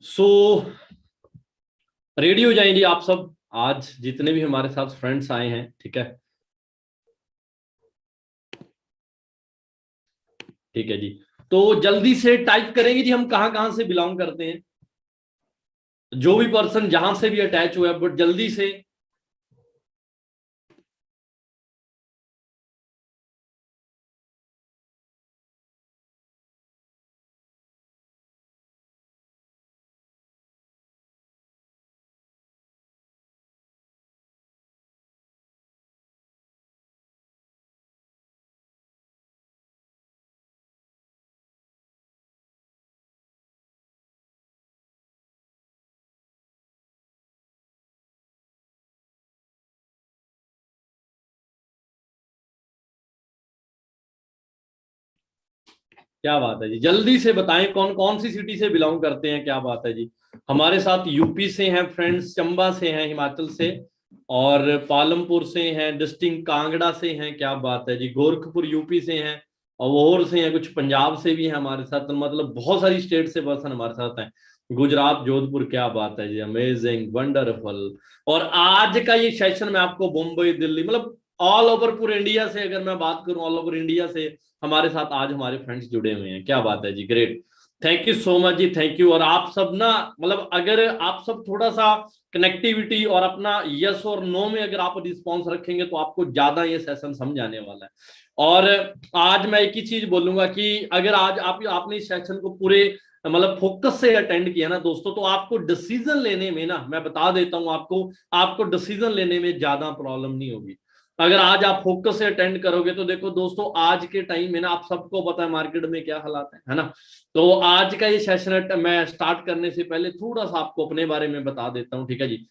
So ready हो जाएंगे आप सब। आज जितने भी हमारे साथ फ्रेंड्स आए हैं, ठीक है, ठीक है जी। तो जल्दी से टाइप करेंगे जी, हम कहां कहां से बिलोंग करते हैं, जो भी पर्सन जहां से भी अटैच हुआ है, बट जल्दी से। क्या बात है जी, जल्दी से बताएं कौन कौन सी सिटी से बिलोंग करते हैं। क्या बात है जी। हमारे साथ यूपी से हैं फ्रेंड्स, चंबा से हैं, हिमाचल से, और पालमपुर से हैं, डिस्ट्रिक्ट कांगड़ा से हैं। क्या बात है जी। गोरखपुर यूपी से हैं, और से हैं, कुछ पंजाब से भी हैं हमारे साथ। तो मतलब बहुत सारी स्टेट से पर्सन हमारे साथ हैं। गुजरात, जोधपुर। क्या बात है जी, अमेजिंग, वंडरफुल। और आज का ये सेशन में आपको मुंबई, दिल्ली, मतलब ऑल ओवर पूरे इंडिया से, अगर मैं बात करूं ऑल ओवर इंडिया से हमारे साथ आज हमारे फ्रेंड्स जुड़े हुए हैं। क्या बात है जी, great. Thank you so much जी, थैंक यू। और आप सब ना, मतलब अगर आप सब थोड़ा सा कनेक्टिविटी और अपना यस और नो में अगर आप रिस्पॉन्स रखेंगे तो आपको ज्यादा ये सेशन समझ आने वाला है। और आज मैं एक ही चीज बोलूंगा कि अगर आज आपने इस सेशन को पूरे मतलब फोकस से अटेंड किया ना दोस्तों, तो आपको डिसीजन लेने में ना, मैं बता देता हूं आपको, आपको डिसीजन लेने में ज्यादा प्रॉब्लम नहीं होगी। अगर आज आप फोकस से अटेंड करोगे तो देखो दोस्तों, आज के टाइम में ना, आप सबको पता है मार्केट में क्या हालात है ना। तो आज का ये सेशन मैं स्टार्ट करने से पहले थोड़ा सा आपको अपने बारे में बता देता हूँ, ठीक है जी।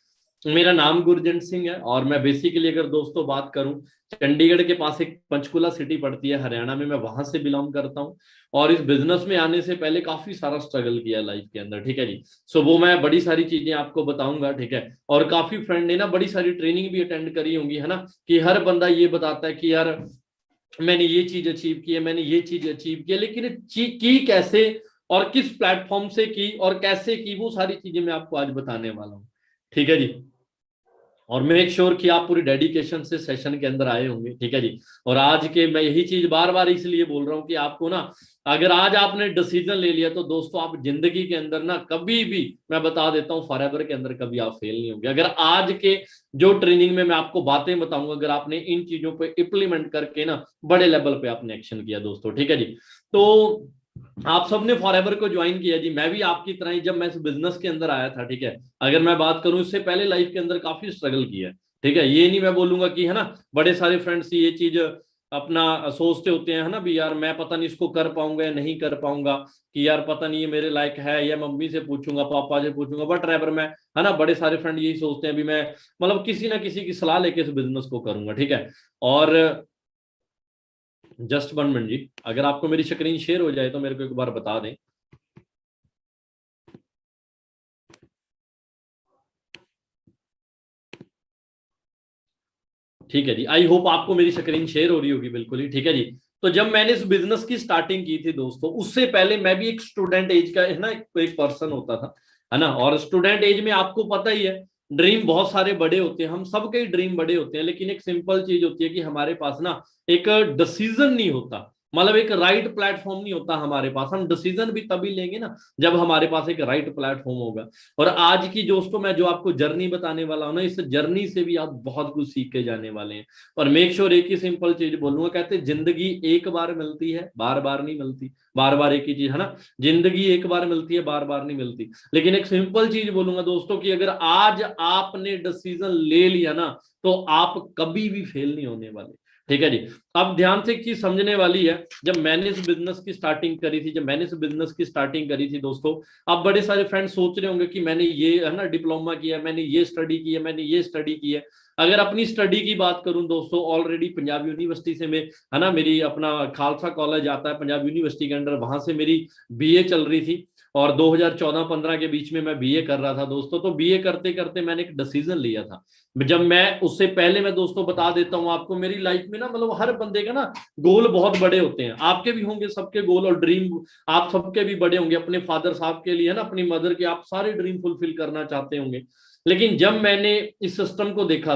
मेरा नाम गुरजंट सिंह है, और मैं बेसिकली अगर दोस्तों बात करूं, चंडीगढ़ के पास एक पंचकुला सिटी पड़ती है हरियाणा में, मैं वहां से बिलोंग करता हूं। और इस बिजनेस में आने से पहले काफी सारा स्ट्रगल किया लाइफ के अंदर, ठीक है जी। सो वो मैं बड़ी सारी चीजें आपको बताऊंगा, ठीक है। और काफी फ्रेंड ने ना बड़ी सारी ट्रेनिंग भी अटेंड करी होंगी, है ना। कि हर बंदा ये बताता है कि यार मैंने ये चीज अचीव की है, मैंने ये चीज अचीव की है, लेकिन की कैसे और किस प्लेटफॉर्म से की और कैसे की, वो सारी चीजें मैं आपको आज बताने वाला हूँ, ठीक है जी। और मेक श्योर कि आप पूरी डेडिकेशन से सेशन के अंदर आए होंगे, ठीक है जी। और आज के मैं यही चीज बार बार इसलिए बोल रहा हूँ कि आपको ना, अगर आज आपने डिसीजन ले लिया तो दोस्तों आप जिंदगी के अंदर ना कभी भी, मैं बता देता हूँ फॉरएवर के अंदर कभी आप फेल नहीं होंगे। अगर आज के जो ट्रेनिंग में मैं आपको बातें बताऊंगा, अगर आपने इन चीजों पे इम्प्लीमेंट करके ना बड़े लेवल पे आपने एक्शन किया दोस्तों, ठीक है जी। तो आप सबने फॉरएवर को ज्वाइन किया जी। मैं भी आपकी तरह ही जब मैं इस बिजनेस के अंदर आया था, ठीक है, अगर मैं बात करूं इससे पहले लाइफ के अंदर काफी स्ट्रगल किया है, ठीक है। ये नहीं मैं बोलूंगा कि, है ना, बड़े सारे फ्रेंड्स ये चीज अपना सोचते होते हैं, है ना भी, यार मैं पता नहीं इसको कर पाऊंगा या नहीं कर पाऊंगा, कि यार पता नहीं ये मेरे लायक है, या मम्मी से पूछूंगा, पापा से पूछूंगा, बट ड्राइवर मैं, है ना, बड़े सारे फ्रेंड यही सोचते हैं भी मैं मतलब किसी ना किसी की सलाह लेके इस बिजनेस को करूंगा, ठीक है। और जस्ट 1 मिनट जी, अगर आपको मेरी स्क्रीन शेयर हो जाए तो मेरे को एक बार बता दें। ठीक है जी, आई होप आपको मेरी स्क्रीन शेयर हो रही होगी, बिल्कुल ही, ठीक है जी। तो जब मैंने इस बिजनेस की स्टार्टिंग की थी दोस्तों, उससे पहले मैं भी एक स्टूडेंट एज का, है ना, एक पर्सन होता था, है ना। और स्टूडेंट एज में आपको पता ही है, ड्रीम बहुत सारे बड़े होते हैं, हम सबके ड्रीम बड़े होते हैं, लेकिन एक सिंपल चीज होती है कि हमारे पास ना एक डिसीजन नहीं होता, मतलब एक राइट प्लेटफॉर्म नहीं होता हमारे पास। हम डिसीजन भी तभी लेंगे ना जब हमारे पास एक राइट प्लेटफॉर्म होगा। और आज की दोस्तों मैं जो आपको जर्नी बताने वाला हूं ना, इस जर्नी से भी आप बहुत कुछ सीख के जाने वाले हैं। और मेक श्योर एक ही सिंपल चीज बोलूंगा, कहते हैं जिंदगी एक बार मिलती है, बार बार नहीं मिलती। बार बार एक ही चीज, है ना, जिंदगी एक बार मिलती है, बार बार नहीं मिलती। लेकिन एक सिंपल चीज बोलूंगा दोस्तों कि अगर आज आपने डिसीजन ले लिया ना, तो आप कभी भी फेल नहीं होने वाले, ठीक है जी। अब ध्यान से एक चीज समझने वाली है, जब मैंने इस बिजनेस की स्टार्टिंग करी थी, जब मैंने इस बिजनेस की स्टार्टिंग करी थी दोस्तों, अब बड़े सारे फ्रेंड्स सोच रहे होंगे कि मैंने ये, है ना, डिप्लोमा किया, मैंने ये स्टडी की है, मैंने ये स्टडी की है। अगर अपनी स्टडी की बात करूं दोस्तों, ऑलरेडी पंजाब यूनिवर्सिटी से मैं, है ना, मेरी अपना खालसा कॉलेज आता है पंजाब यूनिवर्सिटी के अंडर, वहां से मेरी बीए चल रही थी। और 2014-15 के बीच में मैं बीए कर रहा था दोस्तों। तो बीए करते करते मैंने एक डिसीजन लिया था। जब मैं उससे पहले मैं दोस्तों बता देता हूँ आपको, मेरी लाइफ में ना मतलब हर बंदे का ना गोल बहुत बड़े होते हैं, आपके भी होंगे सबके गोल और ड्रीम, आप सबके भी बड़े होंगे। अपने फादर साहब के लिए ना, अपनी मदर के, आप सारे ड्रीम फुलफिल करना चाहते होंगे। लेकिन जब मैंने इस सिस्टम को देखा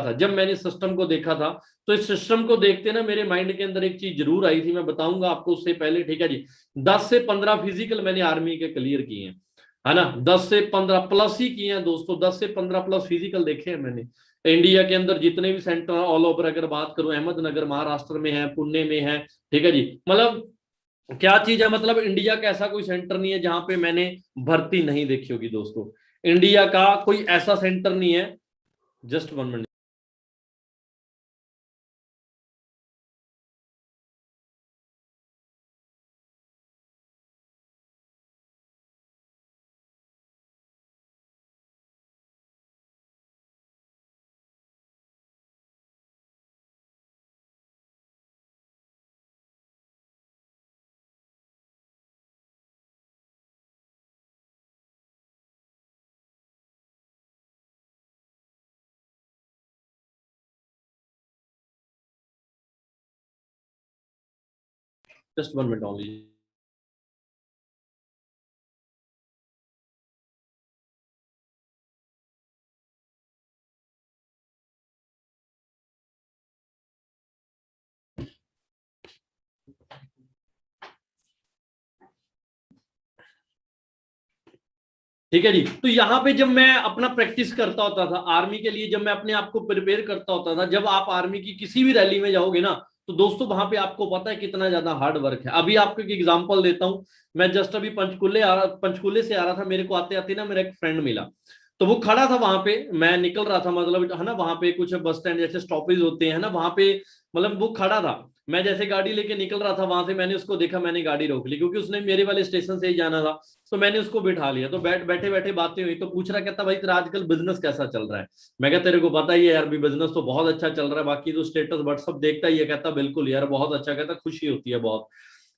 था, तो इस सिस्टम को देखते ना मेरे माइंड के अंदर एक चीज जरूर आई थी, मैं बताऊंगा आपको उससे पहले, ठीक है जी। 10 से 15 फिजिकल मैंने आर्मी के क्लियर किए हैं, है ना। 10 से 15 प्लस ही किए हैं दोस्तों, 10 से 15 प्लस फिजिकल देखे हैं मैंने। इंडिया के अंदर जितने भी सेंटर ऑल ओवर अगर बात करूं, अहमदनगर महाराष्ट्र में है, पुणे में है, ठीक है जी। मतलब क्या चीज है, मतलब इंडिया का ऐसा कोई सेंटर नहीं है जहां पे मैंने भर्ती नहीं देखी होगी दोस्तों। इंडिया का कोई ऐसा सेंटर नहीं है। Just 1 minute. Just 1 minute only. ठीक है जी। तो यहाँ पे जब मैं अपना प्रैक्टिस करता होता था आर्मी के लिए, जब मैं अपने आप को प्रिपेयर करता होता था, जब आप आर्मी की किसी भी रैली में जाओगे ना, तो दोस्तों वहां पे आपको पता है कितना ज्यादा हार्ड वर्क है। अभी आपको एक एग्जांपल देता हूँ। मैं जस्ट अभी पंचकुले से आ रहा था, मेरे को आते आते ना मेरा एक फ्रेंड मिला। तो वो खड़ा था वहां पे, मैं निकल रहा था, मतलब है ना, वहां पे कुछ बस स्टैंड जैसे स्टॉपेज होते हैं ना वहां पे, मतलब वो खड़ा था। मैं जैसे गाड़ी लेके निकल रहा था वहां से, मैंने उसको देखा, मैंने गाड़ी रोक ली क्योंकि उसने मेरे वाले स्टेशन से ही जाना था। तो मैंने उसको बिठा लिया, तो बैठे बैठे बातें हुई, तो पूछ रहा, कहता भाई तेरा आजकल बिजनेस कैसा चल रहा है। मैं कहता तेरे को पता ही है यार, भी बिजनेस तो बहुत अच्छा चल रहा है, बाकी तो स्टेटस व्हाट्सअप देखता ही है। कहता बिल्कुल यार बहुत अच्छा, कहता खुशी होती है बहुत।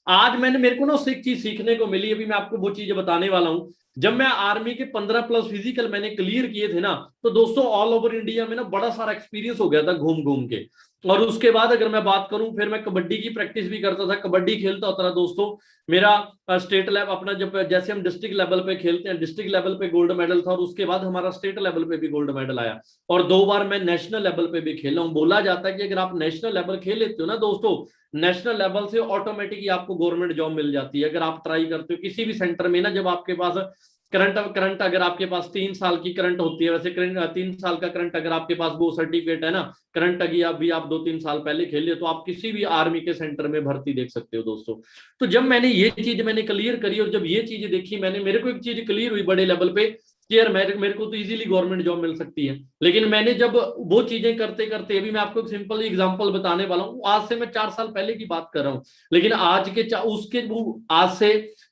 आज मैंने, मेरे को ना उससे एक चीज सीखने को मिली, अभी मैं आपको वो चीजें बताने वाला हूं। जब मैं आर्मी के 15 प्लस फिजिकल मैंने क्लियर किए थे ना, तो दोस्तों ऑल ओवर इंडिया में ना बड़ा सारा एक्सपीरियंस हो गया था घूम घूम के। और उसके बाद अगर मैं बात करूं, फिर मैं कबड्डी की प्रैक्टिस भी करता था, कबड्डी खेलता होता था दोस्तों। मेरा स्टेट लेवल अपना, जब जैसे हम डिस्ट्रिक्ट लेवल पे खेलते हैं, डिस्ट्रिक्ट लेवल पे गोल्ड मेडल था, और उसके बाद हमारा स्टेट लेवल पे भी गोल्ड मेडल आया। और 2 बार मैं नेशनल लेवल पे भी खेला हूं। बोला जाता है कि अगर आप नेशनल लेवल खेल लेते हो ना दोस्तों, नेशनल लेवल से ऑटोमेटिकली आपको गवर्नमेंट जॉब मिल जाती है। अगर आप ट्राई करते हो किसी भी सेंटर में ना, जब आपके पास करंट अगर आपके पास 3 साल की करंट होती है, वैसे करंट 3 साल का करंट, अगर आपके पास वो सर्टिफिकेट है ना, करंट अभी आप 2-3 साल पहले खेले, तो आप किसी भी आर्मी के सेंटर में भर्ती देख सकते हो दोस्तों। तो जब मैंने ये चीज मैंने क्लियर करी, और जब ये चीज देखी मैंने, मेरे को एक चीज क्लियर हुई बड़े लेवल पे कि यार मेरे को तो इजीली गवर्नमेंट जॉब मिल सकती है। लेकिन मैंने जब वो चीजें करते करते, अभी मैं आपको एक सिंपल एग्जांपल बताने वाला हूँ, आज से मैं 4 साल पहले की बात कर रहा हूँ। लेकिन आज के उसके वो आज से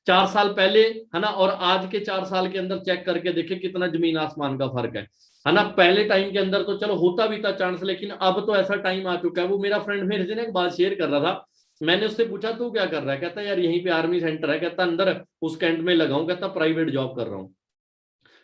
4 साल पहले, है ना, और आज के 4 साल के अंदर चेक करके देखे कितना जमीन आसमान का फर्क है ना। पहले टाइम के अंदर तो चलो होता भी था चांस, लेकिन अब तो ऐसा टाइम आ चुका है। वो मेरा फ्रेंड मेरे से ना एक बात शेयर कर रहा था, मैंने उससे पूछा तू क्या कर रहा है, कहता यार यहीं पे आर्मी सेंटर है, कहता अंदर उस कैंट में लगाऊं, कहता प्राइवेट जॉब कर रहा हूँ।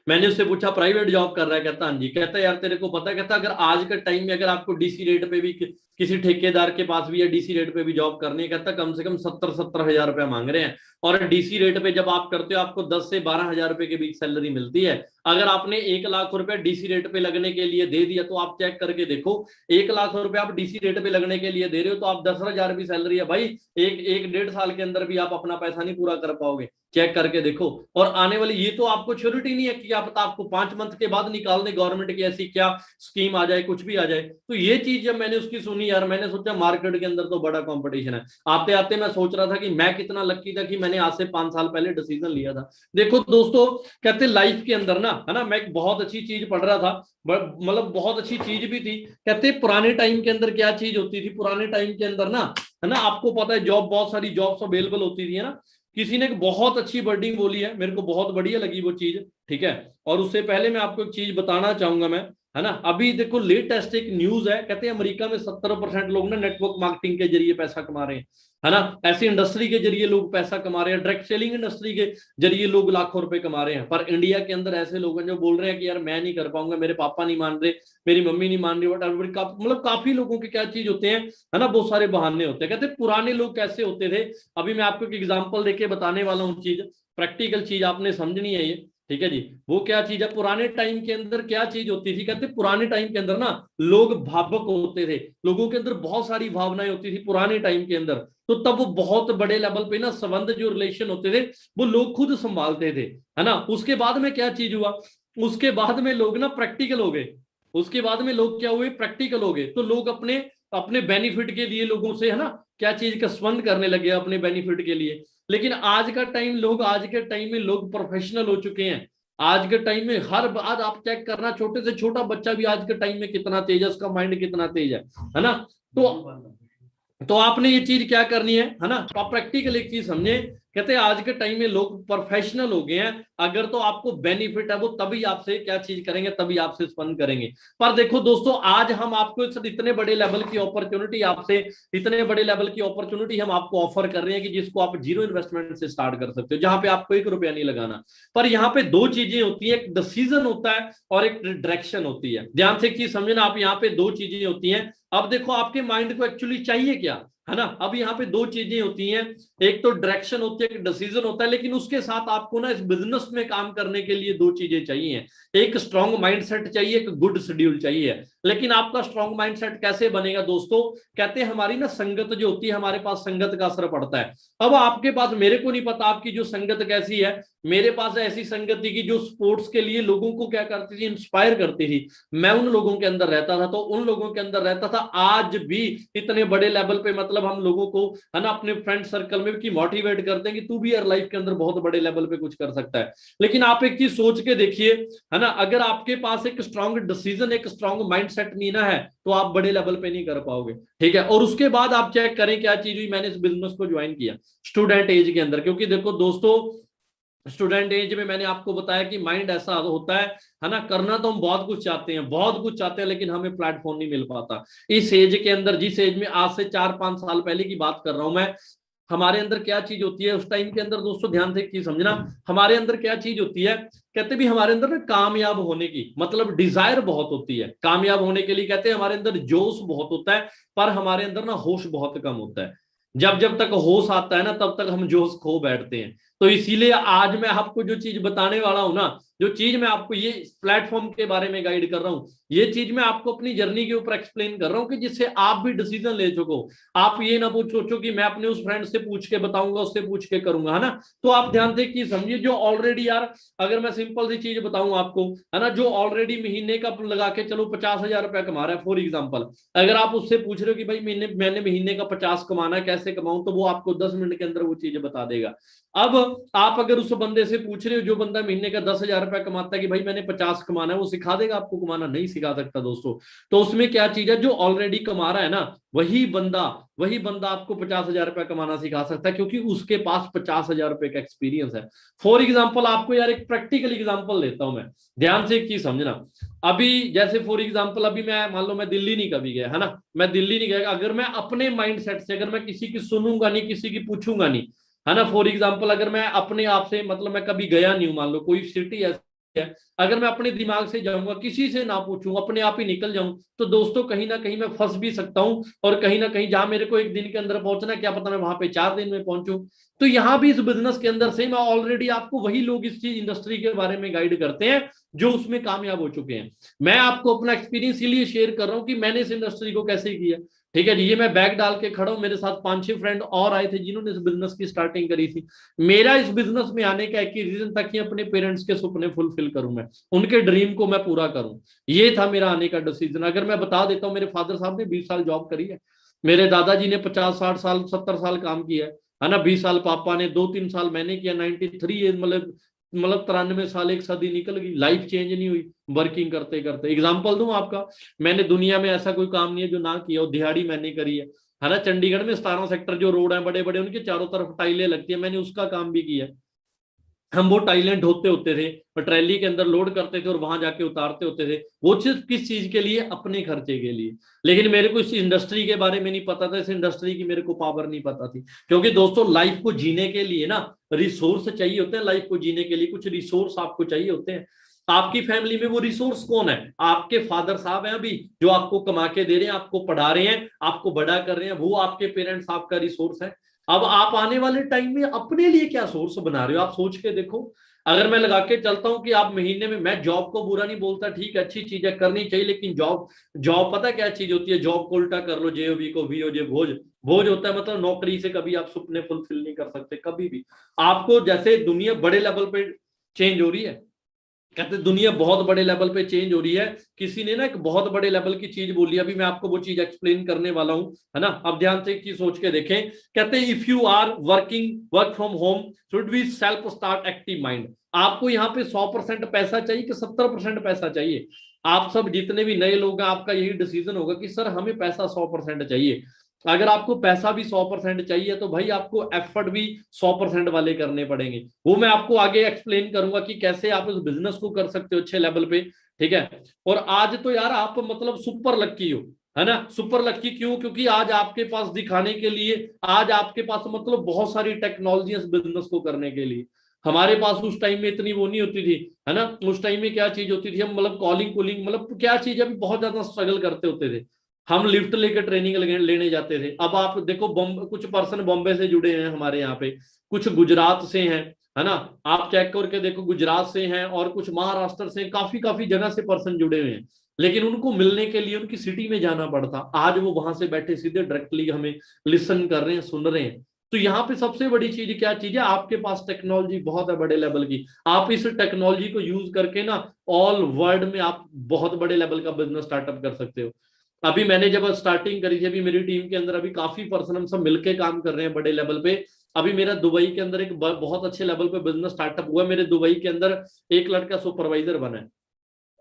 मैंने उससे पूछा प्राइवेट जॉब कर रहा है, कहता हाँ जी। कहता यार तेरे को पता है, कहता अगर आज के टाइम में अगर आपको डीसी रेट पे भी किसी ठेकेदार के पास भी या डीसी रेट पे भी जॉब करनी है, कहता कम से कम 70 हजार रुपया मांग रहे हैं। और डीसी रेट पे जब आप करते हो, आपको 10 से 12 हजार रुपए के बीच सैलरी मिलती है। अगर आपने 1 लाख रुपया डीसी रेट पे लगने के लिए दे दिया, तो आप चेक करके देखो, 1 लाख रुपया आप डीसी रेट पे लगने के लिए दे रहे हो, तो आप 10 हजार भी सैलरी है भाई, एक 1.5 साल के अंदर भी आप अपना पैसा नहीं पूरा कर पाओगे। चेक करके देखो। और आने वाली, ये तो आपको श्योरिटी नहीं है कि क्या पता आपको 5 मंथ के बाद निकाल दे गवर्नमेंट की ऐसी क्या स्कीम आ जाए, कुछ भी आ जाए। तो ये चीज जब मैंने उसकी सुनी यार, मैंने सोचा मार्केट के अंदर तो बड़ा कंपटीशन है। आते आते मैं सोच रहा था कि मैं कितना लकी था कि मैंने आज से 5 साल पहले डिसीजन लिया था। देखो दोस्तों, कहते लाइफ के अंदर ना, है ना, मैं एक बहुत अच्छी चीज पढ़ रहा था, मतलब बहुत अच्छी चीज भी थी। कहते पुराने टाइम के अंदर क्या चीज होती थी, पुराने टाइम के अंदर ना, है ना, आपको पता है जॉब, बहुत सारी जॉब्स अवेलेबल होती थी, है ना। किसी ने एक बहुत अच्छी वर्डिंग बोली है, मेरे को बहुत बढ़िया लगी वो चीज, ठीक है। और उससे पहले मैं आपको एक चीज बताना चाहूंगा मैं, है ना। अभी देखो लेटेस्ट एक न्यूज है, कहते हैं अमेरिका में 70% लोग ना नेटवर्क मार्केटिंग के जरिए पैसा कमा रहे हैं, है ना। ऐसी इंडस्ट्री के जरिए लोग पैसा कमा रहे हैं, डायरेक्ट सेलिंग इंडस्ट्री के जरिए लोग लाखों रुपए कमा रहे हैं। पर इंडिया के अंदर ऐसे लोग हैं जो बोल रहे हैं कि यार मैं नहीं कर पाऊंगा, मेरे पापा नहीं मान रहे, मेरी मम्मी नहीं मान रही, मतलब काफी लोगों के क्या चीज होते हैं, है ना, बहुत सारे बहाने होते हैं। कहते पुराने लोग कैसे होते थे, अभी मैं आपको एक एग्जाम्पल देके बताने वाला हूँ चीज, प्रैक्टिकल चीज आपने समझनी है ये, ठीक है जी। वो क्या चीज है, पुराने टाइम के अंदर क्या चीज होती थी, कहते पुराने टाइम के अंदर ना लोग भावुक होते थे, लोगों के अंदर बहुत सारी भावनाएं होती थी पुराने टाइम के अंदर। तो तब वो बहुत बड़े लेवल पे ना संबंध जो रिलेशन होते थे वो लोग खुद संभालते थे, है ना। उसके बाद में क्या चीज हुआ, उसके बाद में लोग ना प्रैक्टिकल हो गए, उसके बाद में लोग क्या हुए, प्रैक्टिकल हो गए। तो लोग अपने अपने बेनिफिट के लिए लोगों से, है ना, क्या चीज का संबंध करने लगे अपने बेनिफिट के लिए। लेकिन आज के टाइम में लोग प्रोफेशनल हो चुके हैं। आज के टाइम में हर बात आप चेक करना, छोटे से छोटा बच्चा भी आज के टाइम में कितना तेज है, उसका माइंड कितना तेज है ना। तो आपने ये चीज क्या करनी है ना, तो आप प्रैक्टिकल एक चीज समझे। कहते हैं आज के टाइम में लोग प्रोफेशनल हो गए हैं, अगर तो आपको बेनिफिट है वो तभी आपसे क्या चीज करेंगे, तभी आपसे स्पंद करेंगे। पर देखो दोस्तों, आज हम आपको इतने बड़े लेवल की अपॉर्चुनिटी आपसे, इतने बड़े लेवल की अपॉर्चुनिटी हम आपको ऑफर कर रहे हैं कि जिसको आप जीरो इन्वेस्टमेंट से स्टार्ट कर सकते हो, जहां पे आपको 1 रुपया नहीं लगाना। पर यहाँ पे दो चीजें होती है, एक डिसीजन होता है और एक डायरेक्शन होती है। ध्यान से एक चीज समझना आप, यहाँ पे दो चीजें होती हैं। अब देखो आपके माइंड को एक्चुअली चाहिए क्या, है ना। अब यहाँ पे दो चीजें होती हैं, एक तो डायरेक्शन होती है, एक डिसीजन होता है। लेकिन उसके साथ आपको ना इस बिजनेस में काम करने के लिए दो चीजें चाहिए, एक स्ट्रॉन्ग माइंडसेट चाहिए, एक गुड शेड्यूल चाहिए। लेकिन आपका स्ट्रॉन्ग माइंडसेट कैसे बनेगा दोस्तों, कहते हैं हमारी ना संगत जो होती है, हमारे पास संगत का असर पड़ता है। अब आपके पास, मेरे को नहीं पता आपकी जो संगत कैसी है, मेरे पास ऐसी संगत थी कि जो स्पोर्ट्स के लिए लोगों को क्या करती थी, इंस्पायर करती थी। मैं उन लोगों के अंदर रहता था, तो उन लोगों के अंदर रहता था। आज भी इतने बड़े लेवल पे मतलब हम लोगों को, है ना, अपने फ्रेंड सर्कल में की मोटिवेट करते हैं कि तू भी यार लाइफ के अंदर बहुत बड़े लेवल पे कुछ कर सकता है। लेकिन आप एक चीज सोच के देखिए, है ना, अगर आपके पास एक स्ट्रॉन्ग डिसीजन, एक स्ट्रॉन्ग माइंडसेट नहीं ना है, तो आप बड़े लेवल पे नहीं कर पाओगे, ठीक है। और उसके बाद आप चेक करें क्या चीज हुई, मैंने इस बिजनेस को ज्वाइन किया स्टूडेंट एज के अंदर, क्योंकि देखो दोस्तों, स्टूडेंट एज में मैंने आपको बताया कि माइंड ऐसा होता है ना, करना तो हम बहुत कुछ चाहते हैं, बहुत कुछ चाहते हैं, लेकिन हमें प्लेटफॉर्म नहीं मिल पाता। इस एज के अंदर, जिस एज में आज से 4-5 साल पहले की बात कर रहा हूं मैं, हमारे अंदर क्या चीज होती है उस टाइम के अंदर दोस्तों, ध्यान से एक चीज समझना, हमारे अंदर क्या चीज होती है, कहते भी हमारे अंदर ना कामयाब होने की मतलब डिजायर बहुत होती है। कामयाब होने के लिए कहते हैं हमारे अंदर जोश बहुत होता है, पर हमारे अंदर ना होश बहुत कम होता है। जब जब तक होश आता है ना, तब तक हम जोश खो बैठते हैं। तो इसीलिए आज मैं आपको जो चीज बताने वाला हूं ना, जो चीज मैं आपको ये प्लेटफॉर्म के बारे में गाइड कर रहा हूं, ये चीज मैं आपको अपनी जर्नी के ऊपर एक्सप्लेन कर रहा हूं कि जिससे आप भी डिसीजन ले सको। आप ये ना सोचो कि मैं अपने उस फ्रेंड से पूछ के बताऊंगा, उससे पूछ के करूंगा, है ना। तो आप ध्यान से की समझिए, जो ऑलरेडी यार, अगर मैं सिंपल सी चीज बताऊं आपको, है ना, जो ऑलरेडी महीने का लगा के चलो 50,000 रुपया कमा रहा है फॉर एग्जाम्पल, अगर आप उससे पूछ रहे हो कि भाई मैंने महीने का 50 कमाना है, कैसे कमाऊं, तो वो आपको 10 मिनट के अंदर वो चीज बता देगा। अब आप अगर उस बंदे से पूछ रहे हो जो बंदा महीने का 10,000 रुपया कमाता है कि भाई मैंने 50 कमाना है, वो सिखा देगा आपको कमाना? नहीं सिखा सकता दोस्तों। तो उसमें क्या चीज है, जो ऑलरेडी कमा रहा है ना, वही बंदा आपको 50,000 रुपया कमाना सिखा सकता है, क्योंकि उसके पास 50,000 रुपए का एक्सपीरियंस है। फॉर एग्जाम्पल आपको यार एक प्रैक्टिकल एग्जाम्पल देता हूं मैं, ध्यान से एक चीज समझना। अभी जैसे फॉर एग्जाम्पल, अभी मैं मान लो मैं दिल्ली नहीं कभी गया, है ना, मैं दिल्ली नहीं गया, अगर मैं अपने माइंड सेट से, अगर मैं किसी की सुनूंगा नहीं, किसी की पूछूंगा नहीं, है ना, फॉर एग्जाम्पल अगर मैं अपने आप से, मतलब मैं कभी गया नहीं हूं, मान लो कोई सिटी ऐसी है, अगर मैं अपने दिमाग से जाऊंगा, किसी से ना पूछूं, अपने आप ही निकल जाऊं, तो दोस्तों कहीं ना कहीं मैं फंस भी सकता हूं। और कहीं ना कहीं जहां मेरे को 1 दिन के अंदर पहुंचना, क्या पता मैं वहां पे 4 दिन में पहुंचूं। तो यहां भी इस बिजनेस के अंदर से मैं ऑलरेडी आपको, वही लोग इस चीज इंडस्ट्री के बारे में गाइड करते हैं जो उसमें कामयाब हो चुके हैं। मैं आपको अपना एक्सपीरियंस इसलिए शेयर कर रहा हूं कि मैंने इस इंडस्ट्री को कैसे किया, ठीक है जी। ये मैं बैग डाल के खड़ा हूं, मेरे साथ 5-6 फ्रेंड और आए थे जिन्होंने इस बिजनेस की स्टार्टिंग करी थी। मेरा इस बिजनेस में आने का एक ही रीजन था कि अपने पेरेंट्स के सपने फुलफिल करूं, मैं उनके ड्रीम को मैं पूरा करूं। ये था मेरा आने का डिसीजन। अगर मैं बता देता हूं, मेरे फादर साहब ने 20 साल जॉब करी है, मेरे दादाजी ने 50-60 साल 70 साल काम किया है ना, 20 साल पापा ने, 2-3 साल मैंने किया, 93 एज, मतलब 93 साल, एक सदी निकल गई, लाइफ चेंज नहीं हुई वर्किंग करते करते। एग्जाम्पल दूं आपका, मैंने दुनिया में ऐसा कोई काम नहीं है जो ना किया हो। दिहाड़ी मैंने करी है ना, चंडीगढ़ में 17 सेक्टर जो रोड है बड़े बड़े, उनके चारों तरफ टाइलें लगती है, मैंने उसका काम भी किया। हम वो टाइलेंट होते होते थे, ट्रैली के अंदर लोड करते थे और वहां जाके उतारते होते थे। वो चीज किस चीज के लिए? अपने खर्चे के लिए। लेकिन मेरे को इस इंडस्ट्री के बारे में नहीं पता था, इस इंडस्ट्री की मेरे को पावर नहीं पता थी। क्योंकि दोस्तों लाइफ को जीने के लिए ना रिसोर्स चाहिए होते हैं, लाइफ को जीने के लिए कुछ रिसोर्स आपको चाहिए होते हैं। आपकी फैमिली में वो रिसोर्स कौन है? आपके फादर साहब हैं अभी, जो आपको कमा के दे रहे हैं, आपको पढ़ा रहे हैं, आपको बड़ा कर रहे हैं, वो आपके पेरेंट्स आपका रिसोर्स है। अब आप आने वाले टाइम में अपने लिए क्या सोर्स बना रहे हो? आप सोच के देखो। अगर मैं लगा के चलता हूं कि आप महीने में, मैं जॉब को बुरा नहीं बोलता, ठीक है अच्छी चीज है, करनी चाहिए, लेकिन जॉब जॉब पता क्या चीज होती है? जॉब को उल्टा कर लो, जेओबी को वीओजे, भोज। भोज होता है मतलब नौकरी से कभी आप सपने फुलफिल नहीं कर सकते कभी भी। आपको जैसे दुनिया बड़े लेवल पे चेंज हो रही है, कहते दुनिया बहुत बड़े लेवल पे चेंज हो रही है। किसी ने ना एक बहुत बड़े लेवल की चीज बोली, अभी मैं आपको वो चीज एक्सप्लेन करने वाला हूं, है ना। अब ध्यान से एक चीज सोच के देखें। कहते हैं if you are work from home should be self start active mind. आपको यहाँ पे 100% पैसा चाहिए कि 70% पैसा चाहिए? आप सब जितने भी नए लोग हैं, आपका यही डिसीजन होगा कि सर हमें पैसा 100% चाहिए। अगर आपको पैसा भी 100% चाहिए तो भाई आपको एफर्ट भी 100% वाले करने पड़ेंगे। वो मैं आपको आगे एक्सप्लेन करूंगा कि कैसे आप इस बिजनेस को कर सकते हो अच्छे लेवल पे, ठीक है। और आज तो यार आप मतलब सुपर लक्की हो, है ना। सुपर लक्की क्यों? क्योंकि आज आपके पास दिखाने के लिए, आज आपके पास मतलब बहुत सारी टेक्नोलॉजी इस बिजनेस को करने के लिए। हमारे पास उस टाइम में इतनी वो नहीं होती थी, है ना। उस टाइम में क्या चीज होती थी, हम मतलब कॉलिंग कूलिंग मतलब क्या चीज, अभी बहुत ज्यादा स्ट्रगल करते होते थे। हम लिफ्ट लेकर ट्रेनिंग लेने जाते थे। अब आप देखो कुछ पर्सन बॉम्बे से जुड़े हैं हमारे यहाँ पे, कुछ गुजरात से हैं, है ना। आप चेक करके देखो गुजरात से हैं, और कुछ महाराष्ट्र से, काफी काफी जगह से पर्सन जुड़े हुए हैं। लेकिन उनको मिलने के लिए उनकी सिटी में जाना पड़ता, आज वो वहां से बैठे सीधे डायरेक्टली हमें लिसन कर रहे हैं, सुन रहे हैं। तो यहाँ पे सबसे बड़ी चीज क्या चीज है? आपके पास टेक्नोलॉजी बहुत है बड़े लेवल की। आप इस टेक्नोलॉजी को यूज करके ना ऑल वर्ल्ड में आप बहुत बड़े लेवल का बिजनेस स्टार्टअप कर सकते हो। अभी मैंने जब स्टार्टिंग करी थी, अभी मेरी टीम के अंदर अभी काफी पर्सन हम सब मिलके काम कर रहे हैं बड़े लेवल पे। अभी मेरा दुबई के अंदर एक बहुत अच्छे लेवल पे बिजनेस स्टार्टअप हुआ। मेरे दुबई के अंदर एक लड़का सुपरवाइजर बना है,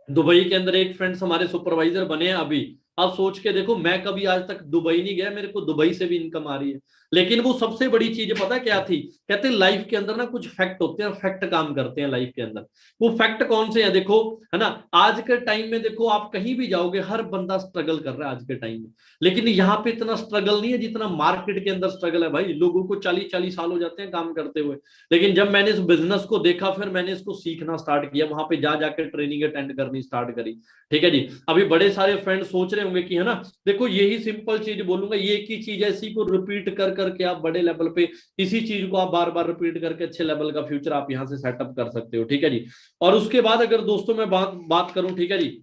दुबई के अंदर एक फ्रेंड्स हमारे सुपरवाइजर बने हैं अभी। आप सोच के देखो, मैं कभी आज तक दुबई नहीं गया, मेरे को दुबई से भी इनकम आ रही है। लेकिन वो सबसे बड़ी चीज पता क्या थी? कहते हैं लाइफ के अंदर ना कुछ फैक्ट होते हैं, फैक्ट काम करते हैं लाइफ के अंदर। वो फैक्ट कौन से हैं देखो, है ना। आज के टाइम में देखो, आप कहीं भी जाओगे हर बंदा स्ट्रगल कर रहा है आज के टाइम में। लेकिन यहाँ पे इतना स्ट्रगल नहीं है जितना मार्केट के अंदर स्ट्रगल है। भाई लोगों को 40-40 साल हो जाते हैं काम करते हुए। लेकिन जब मैंने इस बिजनेस को देखा, फिर मैंने इसको सीखना स्टार्ट किया, वहां पे जा जाकर ट्रेनिंग अटेंड करनी स्टार्ट करी, ठीक है जी। अभी बड़े सारे फ्रेंड सोच रहे होंगे कि, है ना, देखो यही सिंपल चीज बोलूंगा, ये एक ही चीज है, इसी को रिपीट कर करके आप बड़े लेवल पे, इसी चीज को आप बार बार रिपीट करके अच्छे लेवल का फ्यूचर आप यहाँ से सेटअप कर सकते हो, ठीक है जी। और उसके बाद अगर दोस्तों मैं बात बात करूं, ठीक है जी,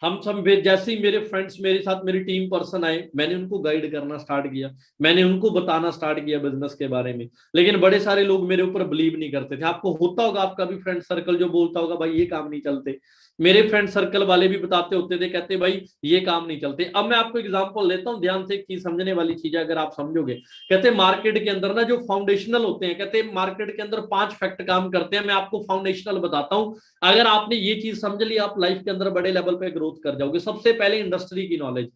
हम सब जैसे ही मेरे फ्रेंड्स मेरे साथ, मेरी टीम पर्सन आए, मैंने उनको गाइड करना स्टार्ट किया, मैंने उनको बताना स्टार्ट किया बिजनेस के बारे में। लेकिन बड़े सारे लोग मेरे ऊपर बिलीव नहीं करते थे। आपको होता होगा, आपका भी फ्रेंड सर्कल जो बोलता होगा भाई ये काम नहीं चलते। मेरे फ्रेंड सर्कल वाले भी बताते होते थे, कहते भाई ये काम नहीं चलते। अब मैं आपको एग्जांपल लेता हूं, ध्यान से, एक चीज समझने वाली चीज है, अगर आप समझोगे। कहते मार्केट के अंदर ना जो फाउंडेशनल होते हैं, कहते मार्केट के अंदर 5 फैक्ट काम करते हैं। मैं आपको फाउंडेशनल बताता हूं, अगर आपने ये चीज समझ ली, आप लाइफ के अंदर बड़े लेवल पे ग्रोथ कर जाओगे। सबसे पहले इंडस्ट्री की नॉलेज।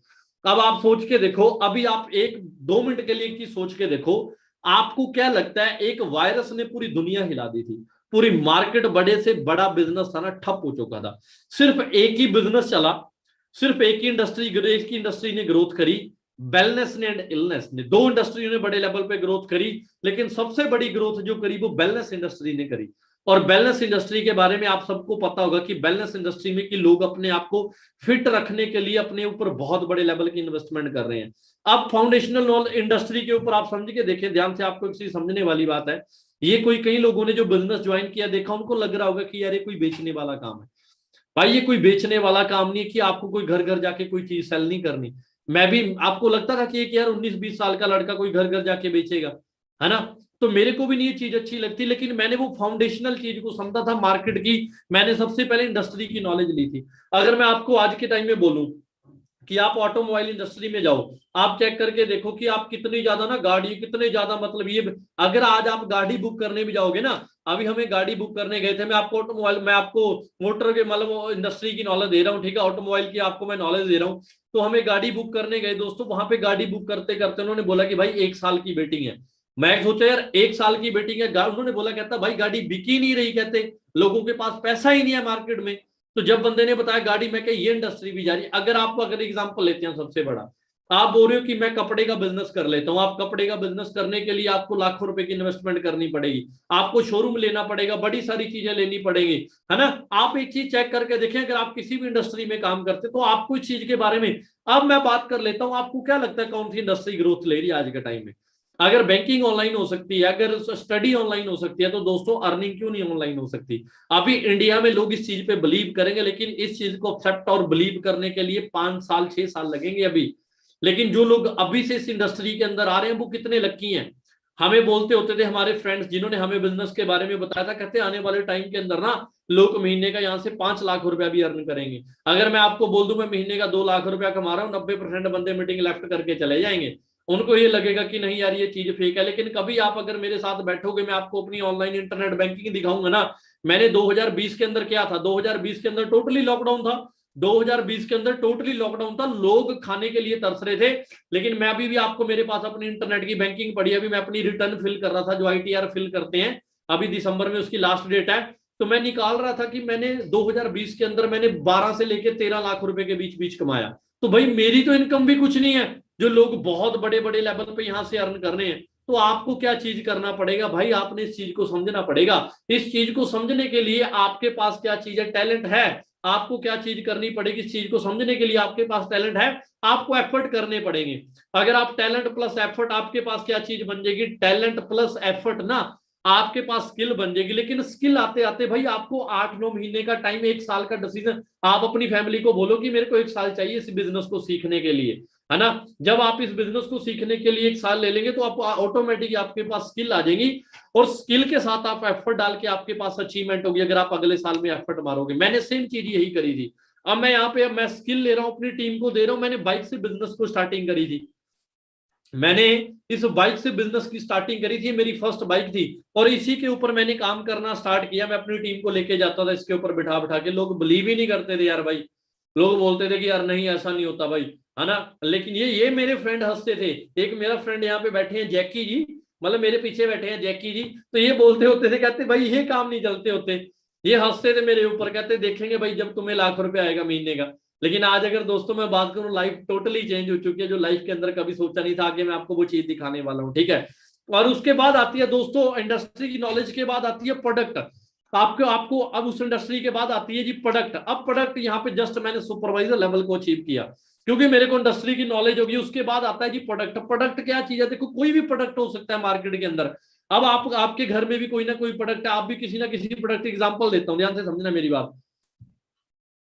अब आप सोच के देखो, अभी आप 1-2 मिनट के लिए एक चीज सोच के देखो, आपको क्या लगता है एक वायरस ने पूरी दुनिया हिला दी थी, पूरी मार्केट, बड़े से बड़ा बिजनेस था ना, ठप हो चुका था। सिर्फ एक ही बिजनेस चला, सिर्फ एक ही इंडस्ट्री ने ग्रोथ करी, वेलनेस ने एंड इलनेस ने। 2 इंडस्ट्री ने बड़े लेवल पे ग्रोथ करी, लेकिन सबसे बड़ी ग्रोथ जो करी वो वेलनेस इंडस्ट्री ने करी। और वेलनेस इंडस्ट्री के बारे में आप सबको पता होगा कि वेलनेस इंडस्ट्री में कि लोग अपने आप को फिट रखने के लिए अपने ऊपर बहुत बड़े लेवल की इन्वेस्टमेंट कर रहे हैं। अब फाउंडेशनल नॉलेज इंडस्ट्री के ऊपर आप समझ के देखें, ध्यान से, आपको एक चीज समझने वाली बात है। ये कोई, कई लोगों ने जो बिजनेस ज्वाइन किया, देखा, उनको लग रहा होगा कि यार ये कोई बेचने वाला काम है। भाई ये कोई बेचने वाला काम नहीं है कि आपको कोई घर घर जाके कोई चीज सेल नहीं करनी। मैं भी, आपको लगता था कि एक यार 19-20 साल का लड़का कोई घर घर जाके बेचेगा, है ना। तो मेरे को भी नहीं ये चीज अच्छी लगती, लेकिन मैंने वो फाउंडेशनल चीज को समझा था मार्केट की। मैंने सबसे पहले इंडस्ट्री की नॉलेज ली थी। अगर मैं आपको आज के टाइम में बोलूं कि आप ऑटोमोबाइल इंडस्ट्री में जाओ, आप चेक करके देखो कि आप कितनी ज्यादा ना गाड़ी, कितने ज्यादा मतलब ये, अगर आज आप गाड़ी बुक करने भी जाओगे ना, अभी हमें गाड़ी बुक करने गए थे, मैं आपको ऑटोमोबाइल, मैं आपको मोटर के मतलब इंडस्ट्री की नॉलेज दे रहा हूँ, ठीक है, ऑटोमोबाइल की आपको मैं नॉलेज दे रहा हूँ। तो हमें गाड़ी बुक करने गए दोस्तों, वहां पे गाड़ी बुक करते करते उन्होंने बोला कि भाई 1 साल की वेटिंग है। मैं सोचा यार 1 साल की बेटी के उन्होंने बोला, कहता भाई गाड़ी बिकी नहीं रही, कहते लोगों के पास पैसा ही नहीं है मार्केट में। तो जब बंदे ने बताया गाड़ी, मैं क्या ये इंडस्ट्री भी जा रही है। अगर आपको अगर एग्जांपल लेते हैं सबसे बड़ा, आप बोल रहे हो कि मैं कपड़े का बिजनेस कर लेता हूं। आप कपड़े का बिजनेस करने के लिए आपको लाखों रुपए की इन्वेस्टमेंट करनी पड़ेगी, आपको शोरूम लेना पड़ेगा, बड़ी सारी चीजें लेनी पड़ेगी, है ना। आप एक चीज चेक करके देखें, अगर आप किसी भी इंडस्ट्री में काम करते तो आपको इस चीज के बारे में, अब मैं बात कर लेता हूं, आपको क्या लगता है कौन सी इंडस्ट्री ग्रोथ ले रही है आज के टाइम में? अगर बैंकिंग ऑनलाइन हो सकती है, अगर स्टडी ऑनलाइन हो सकती है, तो दोस्तों अर्निंग क्यों नहीं ऑनलाइन हो सकती? अभी इंडिया में लोग इस चीज पे बिलीव करेंगे, लेकिन इस चीज को एक्सेप्ट और बिलीव करने के लिए 5 साल 6 साल लगेंगे अभी। लेकिन जो लोग अभी से इस इंडस्ट्री के अंदर आ रहे हैं वो कितने लकी हैं। हमें बोलते होते थे हमारे फ्रेंड्स जिन्होंने हमें बिजनेस के बारे में बताया था, कहते आने वाले टाइम के अंदर ना लोग महीने का यहाँ से 5 लाख रुपया भी अर्न करेंगे। अगर मैं आपको बोल दूं मैं महीने का 2 लाख रुपया कमा रहा हूँ, 90% बंदे मीटिंग लेफ्ट करके चले जाएंगे। उनको ये लगेगा कि नहीं यार ये चीज फेक है। लेकिन कभी आप अगर मेरे साथ बैठोगे, मैं आपको अपनी ऑनलाइन इंटरनेट बैंकिंग दिखाऊंगा ना। मैंने 2020 के अंदर क्या था, 2020 के अंदर टोटली लॉकडाउन था। 2020 के अंदर टोटली लॉकडाउन था, लोग खाने के लिए तरस रहे थे। लेकिन मैं अभी भी आपको, मेरे पास अपनी इंटरनेट की बैंकिंग पड़ी है, अभी मैं अपनी रिटर्न फिल कर रहा था, जो ITR फिल करते हैं, अभी दिसंबर में उसकी लास्ट डेट है। तो मैं निकाल रहा था कि मैंने 2020 के अंदर मैंने 12 से लेके 13 लाख रुपए के बीच बीच कमाया। तो भाई मेरी तो इनकम भी कुछ नहीं है, जो लोग बहुत बड़े बड़े लेवल पे यहां से अर्न कर रहे हैं। तो आपको क्या चीज करना पड़ेगा भाई, आपने इस चीज को समझना पड़ेगा। इस चीज को समझने के लिए आपके पास क्या चीज है, टैलेंट है। आपको क्या चीज करनी पड़ेगी, इस चीज को समझने के लिए आपके पास टैलेंट है, आपको एफर्ट करने पड़ेंगे। अगर आप टैलेंट प्लस एफर्ट, आपके पास क्या चीज बन जाएगी, टैलेंट प्लस एफर्ट ना, आपके पास स्किल बन जाएगी। लेकिन स्किल आते आते भाई आपको 8-9 महीने का टाइम, 1 साल का डिसीजन, आप अपनी फैमिली को बोलो कि मेरे को 1 साल चाहिए इस बिजनेस को सीखने के लिए, है ना। जब आप इस बिजनेस को सीखने के लिए 1 साल ले लेंगे तो आप ऑटोमेटिक आपके पास स्किल आ जाएगी, और स्किल के साथ आप एफर्ट डाल के आपके पास अचीवमेंट होगी अगर आप अगले साल में एफर्ट मारोगे। मैंने सेम चीज यही करी थी। अब मैं यहाँ पे, मैं स्किल ले रहा हूँ, अपनी टीम को दे रहा हूँ। मैंने बाइक से बिजनेस को स्टार्टिंग करी थी। मैंने इस बाइक से बिजनेस की स्टार्टिंग करी थी, मेरी फर्स्ट बाइक थी, और इसी के ऊपर मैंने काम करना स्टार्ट किया। मैं अपनी टीम को लेके जाता था इसके ऊपर बिठा बिठा के, लोग बिलीव ही नहीं करते थे यार भाई। लोग बोलते थे कि यार नहीं ऐसा नहीं होता भाई, है ना। लेकिन ये मेरे फ्रेंड हंसते थे। एक मेरा फ्रेंड यहाँ पे बैठे हैं जैकी जी, मतलब मेरे पीछे बैठे हैं जैकी जी, तो ये बोलते होते थे, कहते भाई ये काम नहीं चलते होते। ये हंसते थे मेरे ऊपर, कहते देखेंगे भाई जब तुम्हें लाख रुपए आएगा महीने का। लेकिन आज अगर दोस्तों मैं बात करूं, लाइफ टोटली चेंज हो चुकी है। जो लाइफ के अंदर कभी सोचा नहीं था, आगे मैं आपको वो चीज दिखाने वाला हूं, ठीक है। और उसके बाद आती है दोस्तों, इंडस्ट्री की नॉलेज के बाद आती है प्रोडक्ट। आपको आपको अब उस इंडस्ट्री के बाद आती है जी प्रोडक्ट। अब प्रोडक्ट यहाँ पे जस्ट मैंने सुपरवाइजर लेवल को अचीव किया, क्योंकि मेरे को इंडस्ट्री की नॉलेज होगी। उसके बाद आता है जी प्रोडक्ट। प्रोडक्ट क्या चीज है, देखो कोई भी प्रोडक्ट हो सकता है मार्केट के अंदर। अब आप, आपके घर में भी कोई ना कोई प्रोडक्ट है, आप भी किसी ना किसी प्रोडक्ट, एग्जांपल देता हूं, ध्यान से समझना मेरी बात।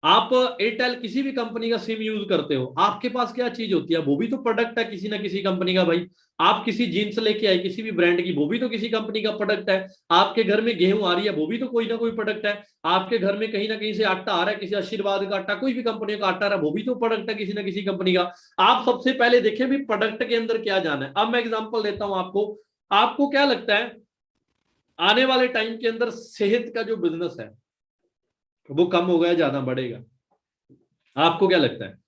आप एयरटेल किसी भी कंपनी का सिम यूज करते हो, आपके पास क्या चीज होती है, वो भी तो प्रोडक्ट है किसी ना किसी कंपनी का भाई। आप किसी जीन्स लेके आए किसी भी ब्रांड की, वो भी तो किसी कंपनी का प्रोडक्ट है। आपके घर में गेहूं आ रही है, वो भी तो कोई ना कोई प्रोडक्ट है। आपके घर में कहीं ना कहीं से आटा आ रहा है, किसी आशीर्वाद का आटा, कोई भी कंपनी का आटा आ रहा है, वो भी तो प्रोडक्ट है किसी ना किसी कंपनी का। आप सबसे पहले देखें भी प्रोडक्ट के अंदर क्या जाना है। अब मैं एग्जांपल देता हूं आपको। आपको क्या लगता है आने वाले टाइम के अंदर सेहत का जो बिजनेस है वो कम होगा या ज्यादा बढ़ेगा? आपको क्या लगता है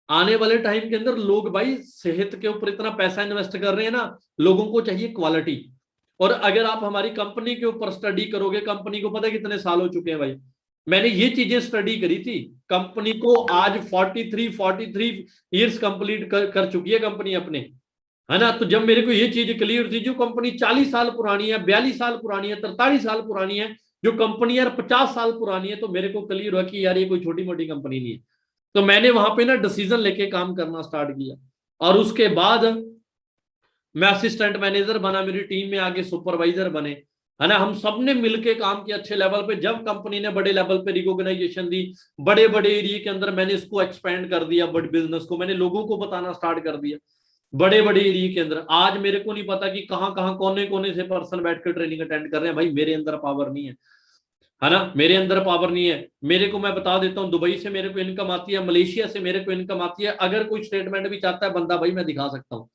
आने वाले टाइम के अंदर लोग भाई सेहत के ऊपर इतना पैसा इन्वेस्ट कर रहे हैं ना, लोगों को चाहिए क्वालिटी। और अगर आप हमारी कंपनी के ऊपर स्टडी करोगे, कंपनी को पता है कितने साल हो चुके हैं भाई, मैंने ये चीजें स्टडी करी थी। कंपनी को आज 43 ईयर्स कंप्लीट कर चुकी है कंपनी अपने, है ना। तो जब मेरे को ये चीज क्लियर थी, जो कंपनी 40 साल पुरानी है, 42 साल पुरानी है, 43 साल पुरानी है, जो कंपनी यार 50 साल पुरानी है, तो मेरे को क्लियर हुआ कि यार ये कोई छोटी मोटी कंपनी नहीं है। तो मैंने वहां पे ना डिसीजन लेके काम करना स्टार्ट किया, और उसके बाद मैं असिस्टेंट मैनेजर बना, मेरी टीम में आगे सुपरवाइजर बने, है ना। हम सब ने मिलके काम किया अच्छे लेवल पे। जब कंपनी ने बड़े लेवल पे रिकॉग्नाइजेशन दी, बड़े बड़े एरिया के अंदर मैंने इसको एक्सपेंड कर दिया, बड़े बिजनेस को मैंने लोगों को बताना स्टार्ट कर दिया बड़े बड़े एरिया के अंदर। आज मेरे को नहीं पता कि कहाँ कहाँ कोने कोने से पर्सन बैठ कर ट्रेनिंग अटेंड कर रहे हैं। भाई मेरे अंदर पावर नहीं है ना, मेरे अंदर पावर नहीं है। मेरे को, मैं बता देता हूँ, दुबई से मेरे को इनकम आती है, मलेशिया से मेरे को इनकम आती है। अगर कोई स्टेटमेंट भी चाहता है बंदा, भाई मैं दिखा सकता हूँ,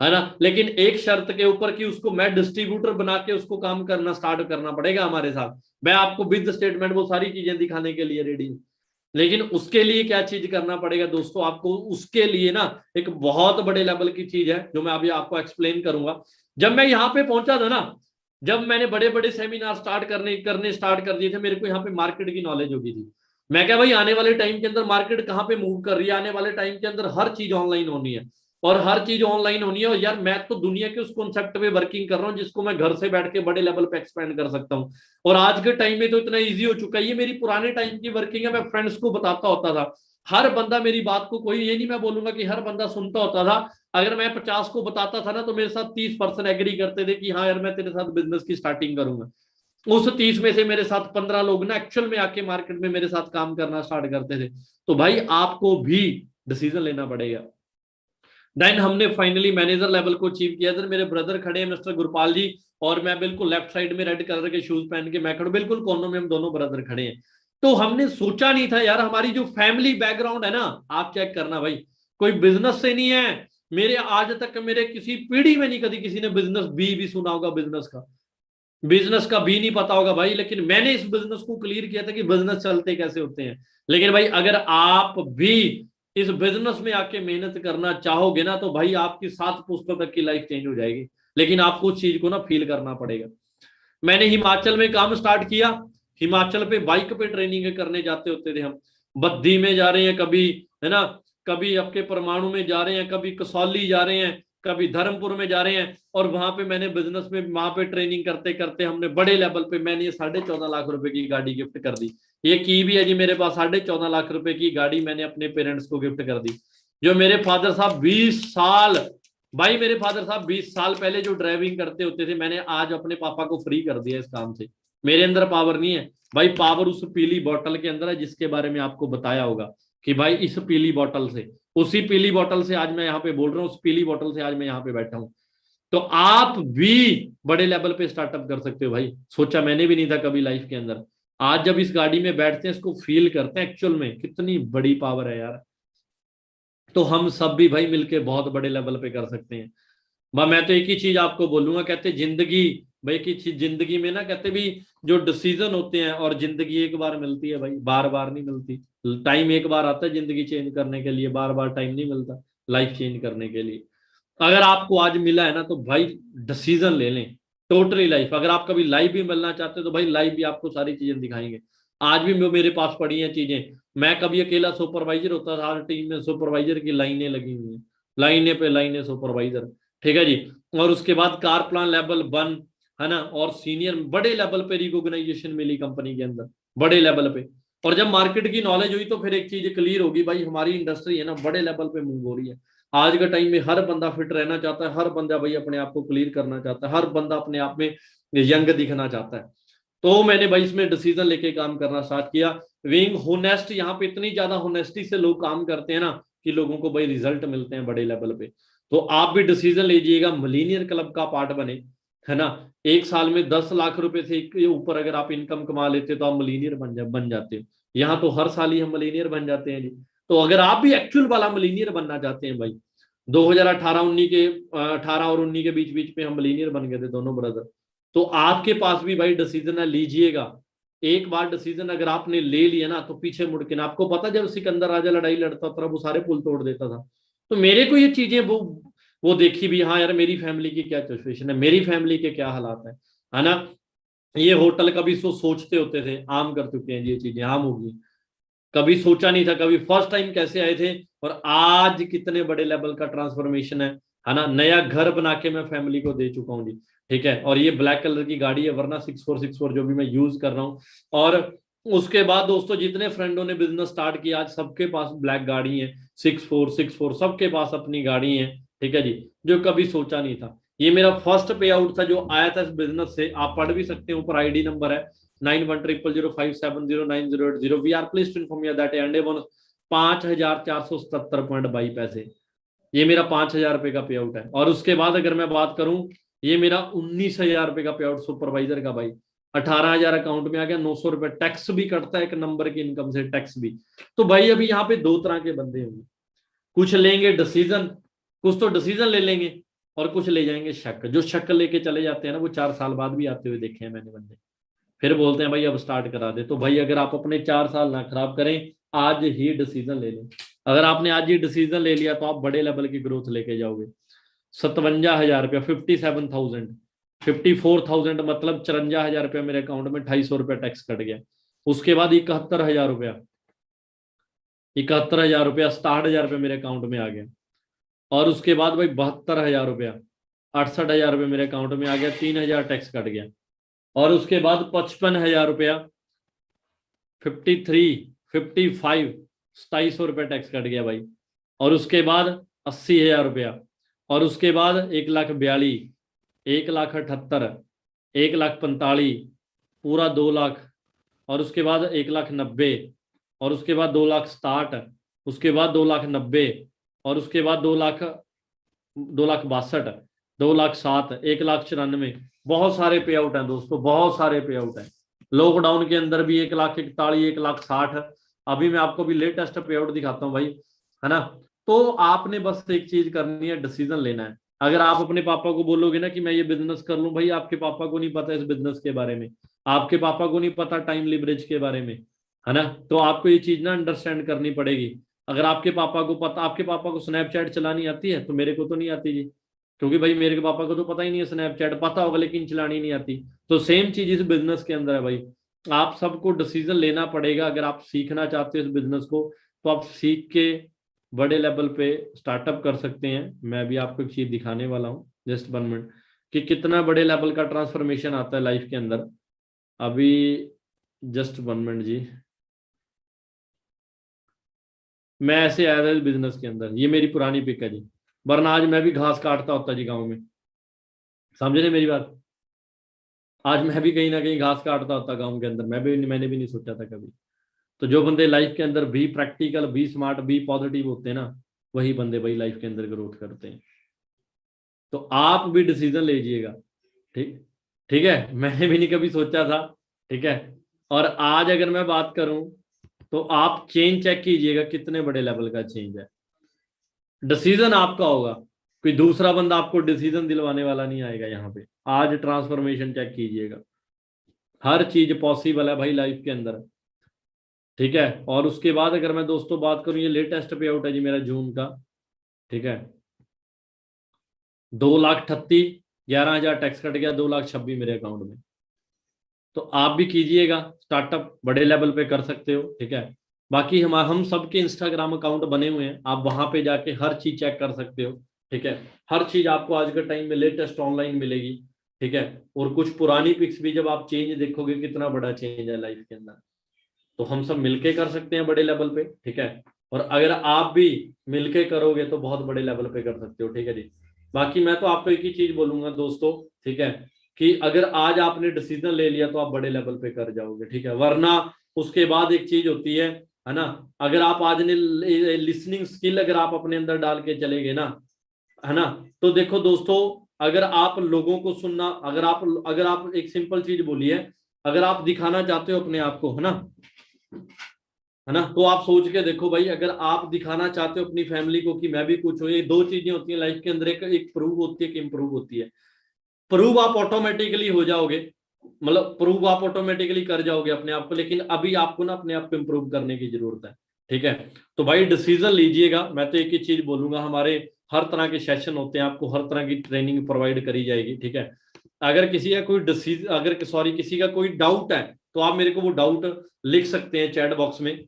है ना। लेकिन एक शर्त के ऊपर कि उसको मैं डिस्ट्रीब्यूटर बना के उसको काम करना स्टार्ट करना पड़ेगा हमारे साथ। मैं आपको विद स्टेटमेंट वो सारी चीजें दिखाने के लिए रेडी हूँ। लेकिन उसके लिए क्या चीज करना पड़ेगा दोस्तों, आपको उसके लिए ना एक बहुत बड़े लेवल की चीज है जो मैं अभी आपको एक्सप्लेन करूंगा। जब मैं यहाँ पे पहुंचा था ना, जब मैंने बड़े बड़े सेमिनार करने स्टार्ट कर दिए थे, मेरे को यहाँ पे मार्केट की नॉलेज होगी थी। मैं क्या भाई, आने वाले टाइम के अंदर मार्केट कहाँ पे मूव कर रही है, आने वाले टाइम के अंदर हर चीज ऑनलाइन होनी है, और हर चीज ऑनलाइन होनी है। और यार मैं तो दुनिया के उस कॉन्सेप्ट पे वर्किंग कर रहा हूँ जिसको मैं घर से बैठ के बड़े लेवल पे एक्सपेंड कर सकता हूँ। और आज के टाइम में तो इतना ईजी हो चुका है, ये मेरी पुराने टाइम की वर्किंग है। मैं फ्रेंड्स को बताता होता था, हर बंदा मेरी बात को, कोई ये नहीं मैं बोलूंगा कि हर बंदा सुनता होता था। अगर मैं 50 को बताता था ना, तो मेरे साथ 30% एग्री करते थे कि हाँ यार मैं तेरे साथ बिजनेस की स्टार्टिंग करूंगा। उस 30 में से मेरे साथ 15 लोग ना एक्चुअल में आके मार्केट में मेरे साथ काम करना स्टार्ट करते थे। तो भाई आपको भी डिसीजन लेना पड़ेगा। देन हमने फाइनली मैनेजर लेवल को अचीव किया। इधर मेरे ब्रदर खड़े हैं, मिस्टर गुरपाल जी, और मैं बिल्कुल लेफ्ट साइड में रेड कलर के शूज पहन के मैं खड़ा, बिल्कुल कोनों में हम दोनों ब्रदर खड़े हैं। तो हमने सोचा नहीं था यार, हमारी जो फैमिली बैकग्राउंड है ना, आप चेक करना भाई, कोई बिजनेस से नहीं है। मेरे आज तक मेरे किसी पीढ़ी में नहीं कभी किसी ने बिजनेस भी सुना होगा, बिजनेस का भी नहीं पता होगा भाई। लेकिन मैंने इस बिजनेस को क्लियर किया था कि बिजनेस चलते कैसे होते हैं। लेकिन भाई अगर आप भी इस बिजनेस में आके मेहनत करना चाहोगे ना, तो भाई आपकी 7 पुश्तों तक की लाइफ चेंज हो जाएगी। लेकिन आपको उस चीज को ना फील करना पड़ेगा। मैंने हिमाचल में काम स्टार्ट किया। हिमाचल पे बाइक पे ट्रेनिंग करने जाते होते थे हम। बद्दी में जा रहे हैं कभी, है ना, कभी आपके परमाणु में जा रहे हैं, कभी कसौली जा रहे हैं, कभी धर्मपुर में जा रहे हैं। और वहां पे मैंने बिजनेस में वहां पे ट्रेनिंग करते करते हमने बड़े लेवल पे मैंने 14.5 लाख रुपए की गाड़ी गिफ्ट कर दी। ये की भी है जी मेरे पास, 14.5 लाख रुपए की गाड़ी मैंने अपने पेरेंट्स को गिफ्ट कर दी। जो मेरे फादर साहब 20 साल, भाई मेरे फादर साहब 20 साल पहले जो ड्राइविंग करते होते थे, मैंने आज अपने पापा को फ्री कर दिया इस काम से। मेरे अंदर पावर नहीं है भाई, पावर उस पीली बोतल के अंदर है जिसके बारे में आपको बताया होगा कि भाई इस पीली बोतल से, उसी पीली बोतल से आज मैं यहाँ पे बोल रहा हूँ, उस पीली बोतल से आज मैं यहाँ पे बैठा हूँ। तो आप भी बड़े लेवल पे स्टार्टअप कर सकते हो भाई। सोचा मैंने भी नहीं था कभी लाइफ के अंदर। आज जब इस गाड़ी में बैठते हैं, इसको फील करते हैं एक्चुअल में कितनी बड़ी पावर है यार। तो हम सब भी भाई मिलके बहुत बड़े लेवल पे कर सकते हैं। मैं तो एक ही चीज आपको बोलूंगा, कहते जिंदगी, भाई की चीज जिंदगी में ना, कहते भी जो डिसीजन होते हैं, और जिंदगी एक बार मिलती है भाई, बार बार नहीं मिलती। टाइम एक बार आता है जिंदगी चेंज करने के लिए, बार बार टाइम नहीं मिलता लाइफ चेंज करने के लिए। अगर आपको आज मिला है ना, तो भाई डिसीजन ले लें टोटली लाइफ। अगर आप कभी लाइफ भी मिलना चाहते हो तो भाई लाइफ भी आपको सारी चीजें दिखाएंगे। आज भी मेरे पास पड़ी हैं चीजें। मैं कभी अकेला सुपरवाइजर होता था, हर टीम में सुपरवाइजर की लाइनें लगी हुई हैं, लाइने पे लाइनें सुपरवाइजर, ठीक है जी। और उसके बाद कार प्लान लेवल 1, है ना, और सीनियर बड़े लेवल पे रिकॉग्नाइजेशन मिली कंपनी के अंदर, बड़े लेवल पे। और जब मार्केट की नॉलेज हुई तो फिर एक चीज क्लियर होगी भाई, हमारी इंडस्ट्री है ना बड़े लेवल पे मूव हो रही है। आज के टाइम में हर बंदा फिट रहना चाहता है, हर बंदा भाई अपने आप को क्लियर करना चाहता है, हर बंदा अपने आप में यंग दिखना चाहता है। तो मैंने भाई इसमें डिसीजन लेके काम करना स्टार्ट किया। विंग होनेस्ट, यहाँ पे इतनी ज्यादा होनेस्टी से लोग काम करते हैं ना कि लोगों को भाई रिजल्ट मिलते हैं बड़े लेवल पे। तो आप भी डिसीजन लीजिएगा, मिलीनियर क्लब का पार्ट बने, है ना। एक साल में 10 लाख रुपए से ऊपर अगर आप इनकम कमा लेते हो तो आप मिलीनियर बन जाते हो। यहाँ तो हर साल ही हम मिलीनियर बन जाते हैं जी। तो अगर आप भी एक्चुअल वाला मिलीनियर बनना चाहते हैं भाई, 2018-19 के 18 और 19 के बीच बीच में हम मिलीनियर बन गए थे दोनों ब्रदर। तो आपके पास भी भाई डिसीजन है, लीजिएगा। एक बार डिसीजन अगर आपने ले लिया ना, तो पीछे मुड़ के ना, आपको पता जब सिकंदर राजा लड़ाई लड़ता था वो सारे पुल तोड़ देता था। तो मेरे को ये चीजें वो देखी भी, हाँ यार मेरी फैमिली की क्या सिचुएशन है, मेरी फैमिली के क्या हालात है ना। ये होटल कभी सोचते होते थे, आम कर चुके हैं ये चीजें, आम होगी। कभी सोचा नहीं था, कभी फर्स्ट टाइम कैसे आए थे, और आज कितने बड़े लेवल का ट्रांसफॉर्मेशन है ना। नया घर बना के मैं फैमिली को दे चुका हूँ जी, ठीक है। और ये ब्लैक कलर की गाड़ी है, वरना 6464 जो भी मैं यूज कर रहा हूँ। और उसके बाद दोस्तों जितने फ्रेंडों ने बिजनेस स्टार्ट किया, आज सबके पास ब्लैक गाड़ी है, 6464 सबके पास अपनी गाड़ी है, ठीक है जी। जो कभी सोचा नहीं था। ये मेरा फर्स्ट पे आउट था जो आया था इस बिजनेस से। आप पढ़ भी सकते हैं, ऊपर आईडी नंबर है 910005709080। We are please to inform you that and 5477.22 ये मेरा 5,000 रुपए का पे आउट है। और उसके बाद अगर मैं बात करूं, ये मेरा 19,000 रुपए का पे आउट सुपरवाइजर का भाई। 18,000 अकाउंट में आ गया, 900 रुपए टैक्स भी कटता है एक नंबर की इनकम से, टैक्स भी। तो भाई अभी यहाँ पे दो तरह के बंदे होंगे, कुछ लेंगे डिसीजन, कुछ तो डिसीजन ले लेंगे, और कुछ ले जाएंगे शक। जो शक लेके चले जाते हैं ना, वो 4 साल बाद भी आते हुए देखे हैं मैंने बंदे। फिर बोलते हैं भाई अब स्टार्ट करा दे। तो भाई अगर आप अपने 4 साल ना खराब करें, आज ही डिसीजन ले लें। अगर आपने आज ही डिसीजन ले लिया तो आप बड़े लेवल की ग्रोथ लेके जाओगे। 57,000 रुपया, 57,000, 54,000 मतलब 54,000 रुपया मेरे अकाउंट में 250 रुपया टैक्स कट गया। उसके बाद 71,000 रुपया, 71,000 रुपया, 67,000 रुपया मेरे अकाउंट में आ गया। और उसके बाद भाई 72,000 रुपया, 68,000 रुपया मेरे अकाउंट में आ गया, 3,000 टैक्स कट गया। और उसके बाद 55,000 रुपया, 53, 55, 2,700 रुपया टैक्स कट गया भाई। और उसके बाद 80,000 रुपया, और उसके बाद 1,42,000, 1,78,000, 1,45,000, पूरा 2,00,000। और उसके बाद 1,90,000, और उसके बाद 2,67,000, उसके बाद 2,90,000, और उसके बाद 2,62,000, 2,07,000, 1,94,000। बहुत सारे पे आउट हैं दोस्तों, बहुत सारे पे आउट हैं। लॉकडाउन के अंदर भी 1,41,000, 1,60,000। अभी मैं आपको भी लेटेस्ट पे आउट दिखाता हूँ भाई, है ना। तो आपने बस एक चीज करनी है, डिसीजन लेना है। अगर आप अपने पापा को बोलोगे ना कि मैं ये बिजनेस कर लूं, भाई आपके पापा को नहीं पता इस बिजनेस के बारे में, आपके पापा को नहीं पता टाइम लिवरेज के बारे में, है ना। तो आपको ये चीज ना अंडरस्टैंड करनी पड़ेगी। अगर आपके पापा को पता, आपके पापा को स्नैपचैट चलानी आती है, तो मेरे को तो नहीं आती जी, क्योंकि भाई मेरे पापा को तो पता ही नहीं है स्नैपचैट, पता होगा लेकिन चलानी नहीं आती। तो सेम चीज इस बिजनेस के अंदर है भाई। आप सबको डिसीजन लेना पड़ेगा। अगर आप सीखना चाहते हो इस बिजनेस को, तो आप सीख के बड़े लेवल पे स्टार्टअप कर सकते हैं। मैं अभी आपको एक चीज दिखाने वाला हूँ, जस्ट 1 मिनट, कि कितना बड़े लेवल का ट्रांसफॉर्मेशन आता है लाइफ के अंदर। अभी जस्ट 1 मिनट जी, मैं ऐसे आया था इस बिजनेस के अंदर, ये मेरी पुरानी पिक है जी, वरना आज मैं भी घास काटता होता जी गाँव में, समझे नहीं मेरी बात। आज मैं भी कहीं ना कहीं घास काटता होता गाँव के अंदर, मैंने भी नहीं सोचा था कभी। तो जो बंदे लाइफ के अंदर भी प्रैक्टिकल, भी स्मार्ट, भी पॉजिटिव होते हैं ना, वही बंदे भाई लाइफ के अंदर ग्रोथ करते हैं। तो आप भी डिसीजन लीजिएगा। ठीक, ठीक है, मैंने भी नहीं कभी सोचा था। ठीक है। और आज अगर मैं बात करूं, तो आप चेंज चेक कीजिएगा कितने बड़े लेवल का चेंज है। डिसीजन आपका होगा, कोई दूसरा बंदा आपको डिसीजन दिलवाने वाला नहीं आएगा यहाँ पे। आज ट्रांसफॉर्मेशन चेक कीजिएगा, हर चीज पॉसिबल है भाई लाइफ के अंदर। ठीक है। और उसके बाद अगर मैं दोस्तों बात करूं, ये लेटेस्ट पे आउट है जी मेरा जून का। ठीक है, 2,38,000, 11,000 टैक्स कट गया, 2,26,000 मेरे अकाउंट में। तो आप भी कीजिएगा स्टार्टअप, बड़े लेवल पे कर सकते हो। ठीक है। बाकी हम सबके इंस्टाग्राम अकाउंट बने हुए हैं, आप वहां पे जाके हर चीज चेक कर सकते हो। ठीक है। हर चीज आपको आज के टाइम में लेटेस्ट ऑनलाइन मिलेगी। ठीक है। और कुछ पुरानी पिक्स भी जब आप चेंज देखोगे, कितना बड़ा चेंज है लाइफ के अंदर। तो हम सब मिलके कर सकते हैं बड़े लेवल पे। ठीक है। और अगर आप भी मिलके करोगे तो बहुत बड़े लेवल पे कर सकते हो। ठीक है जी। बाकी मैं तो आपको एक ही चीज बोलूंगा दोस्तों, ठीक है, कि अगर आज आपने डिसीजन ले लिया तो आप बड़े लेवल पे कर जाओगे। ठीक है। वरना उसके बाद एक चीज होती है ना, अगर आप आज ने लिसनिंग स्किल अगर आप अपने अंदर डाल के चले गए ना, है ना, तो देखो दोस्तों, अगर आप लोगों को सुनना, अगर आप एक सिंपल चीज बोलिए, अगर आप दिखाना चाहते हो अपने आप को, है ना, तो आप सोच के देखो भाई, अगर आप दिखाना चाहते हो अपनी फैमिली को कि मैं भी कुछ हूं, ये दो चीजें होती हैं लाइफ के अंदर, एक प्रूव होती है, एक इम्प्रूव होती है। प्रूव आप ऑटोमेटिकली हो जाओगे, मतलब प्रूव आप ऑटोमेटिकली कर जाओगे अपने आप को, लेकिन अभी आपको ना अपने आप को इम्प्रूव करने की जरूरत है। ठीक है। तो भाई डिसीजन लीजिएगा। मैं तो एक ही चीज बोलूंगा, हमारे हर तरह के सेशन होते हैं, आपको हर तरह की ट्रेनिंग प्रोवाइड करी जाएगी। ठीक है। अगर किसी का कोई डिसीजन, अगर सॉरी किसी का कोई डाउट है, तो आप मेरे को वो डाउट लिख सकते हैं चैट बॉक्स में।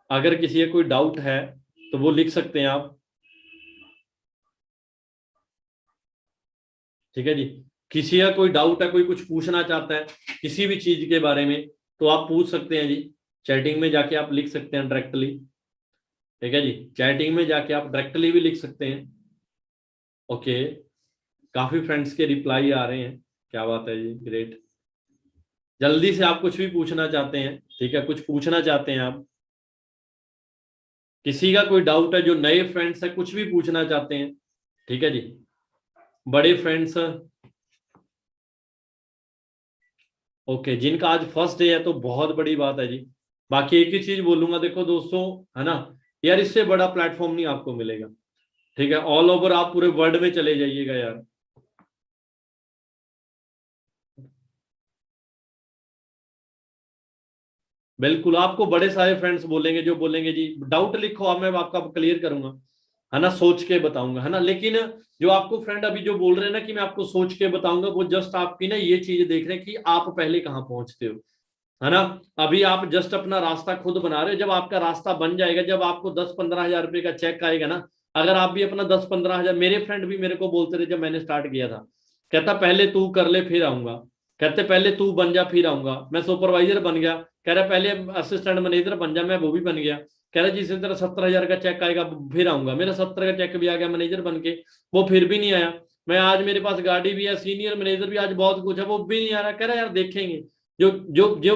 अगर किसी का कोई डाउट है तो वो लिख सकते हैं आप। ठीक है जी। किसी का कोई डाउट है, कोई कुछ पूछना चाहता है किसी भी चीज के बारे में, तो आप पूछ सकते हैं जी। चैटिंग में जाके आप लिख सकते हैं डायरेक्टली। ठीक है जी। चैटिंग में जाके आप डायरेक्टली भी लिख सकते हैं। ओके। काफी फ्रेंड्स के रिप्लाई आ रहे हैं, क्या बात है जी, ग्रेट। जल्दी से आप कुछ भी पूछना चाहते हैं, ठीक है, कुछ पूछना चाहते हैं आप, किसी का कोई डाउट है, जो नए फ्रेंड्स है कुछ भी पूछना चाहते हैं। ठीक है जी। बड़े फ्रेंड्स, ओके, जिनका आज फर्स्ट डे है तो बहुत बड़ी बात है जी। बाकी एक ही चीज बोलूंगा, देखो दोस्तों, है ना, यार इससे बड़ा प्लेटफॉर्म नहीं आपको मिलेगा। ठीक है। ऑल ओवर आप पूरे वर्ल्ड में चले जाइएगा यार। बिल्कुल, आपको बड़े सारे फ्रेंड्स बोलेंगे, जो बोलेंगे जी डाउट लिखो, अब मैं आपका क्लियर करूंगा। है ना, सोच के बताऊंगा, है ना। लेकिन जो आपको फ्रेंड अभी जो बोल रहे हैं ना कि मैं आपको सोच के बताऊंगा, वो जस्ट आपकी ना ये चीज देख रहे हैं कि आप पहले कहाँ पहुंचते हो, है ना। अभी आप जस्ट अपना रास्ता खुद बना रहे हो, जब आपका रास्ता बन जाएगा, जब आपको 10-15 हजार रुपए का चेक आएगा ना, अगर आप भी अपना 10-15 हजार, मेरे फ्रेंड भी मेरे को बोलते थे जब मैंने स्टार्ट किया था, कहता पहले तू कर ले फिर आऊंगा, कहते पहले तू बन जा फिर आऊंगा। मैं सुपरवाइजर बन गया, कह रहा पहले असिस्टेंट मैनेजर बन जा, मैं वो भी बन गया, कह रहा जिस तरह 70 हजार का चेक आएगा फिर आऊंगा, मेरा 70 का चेक भी आ गया मैनेजर बन के, वो फिर भी नहीं आया। मैं आज मेरे पास गाड़ी भी है, सीनियर मैनेजर भी, आज बहुत कुछ है, वो भी नहीं आ रहा। कह रहा यार देखेंगे, जो जो जो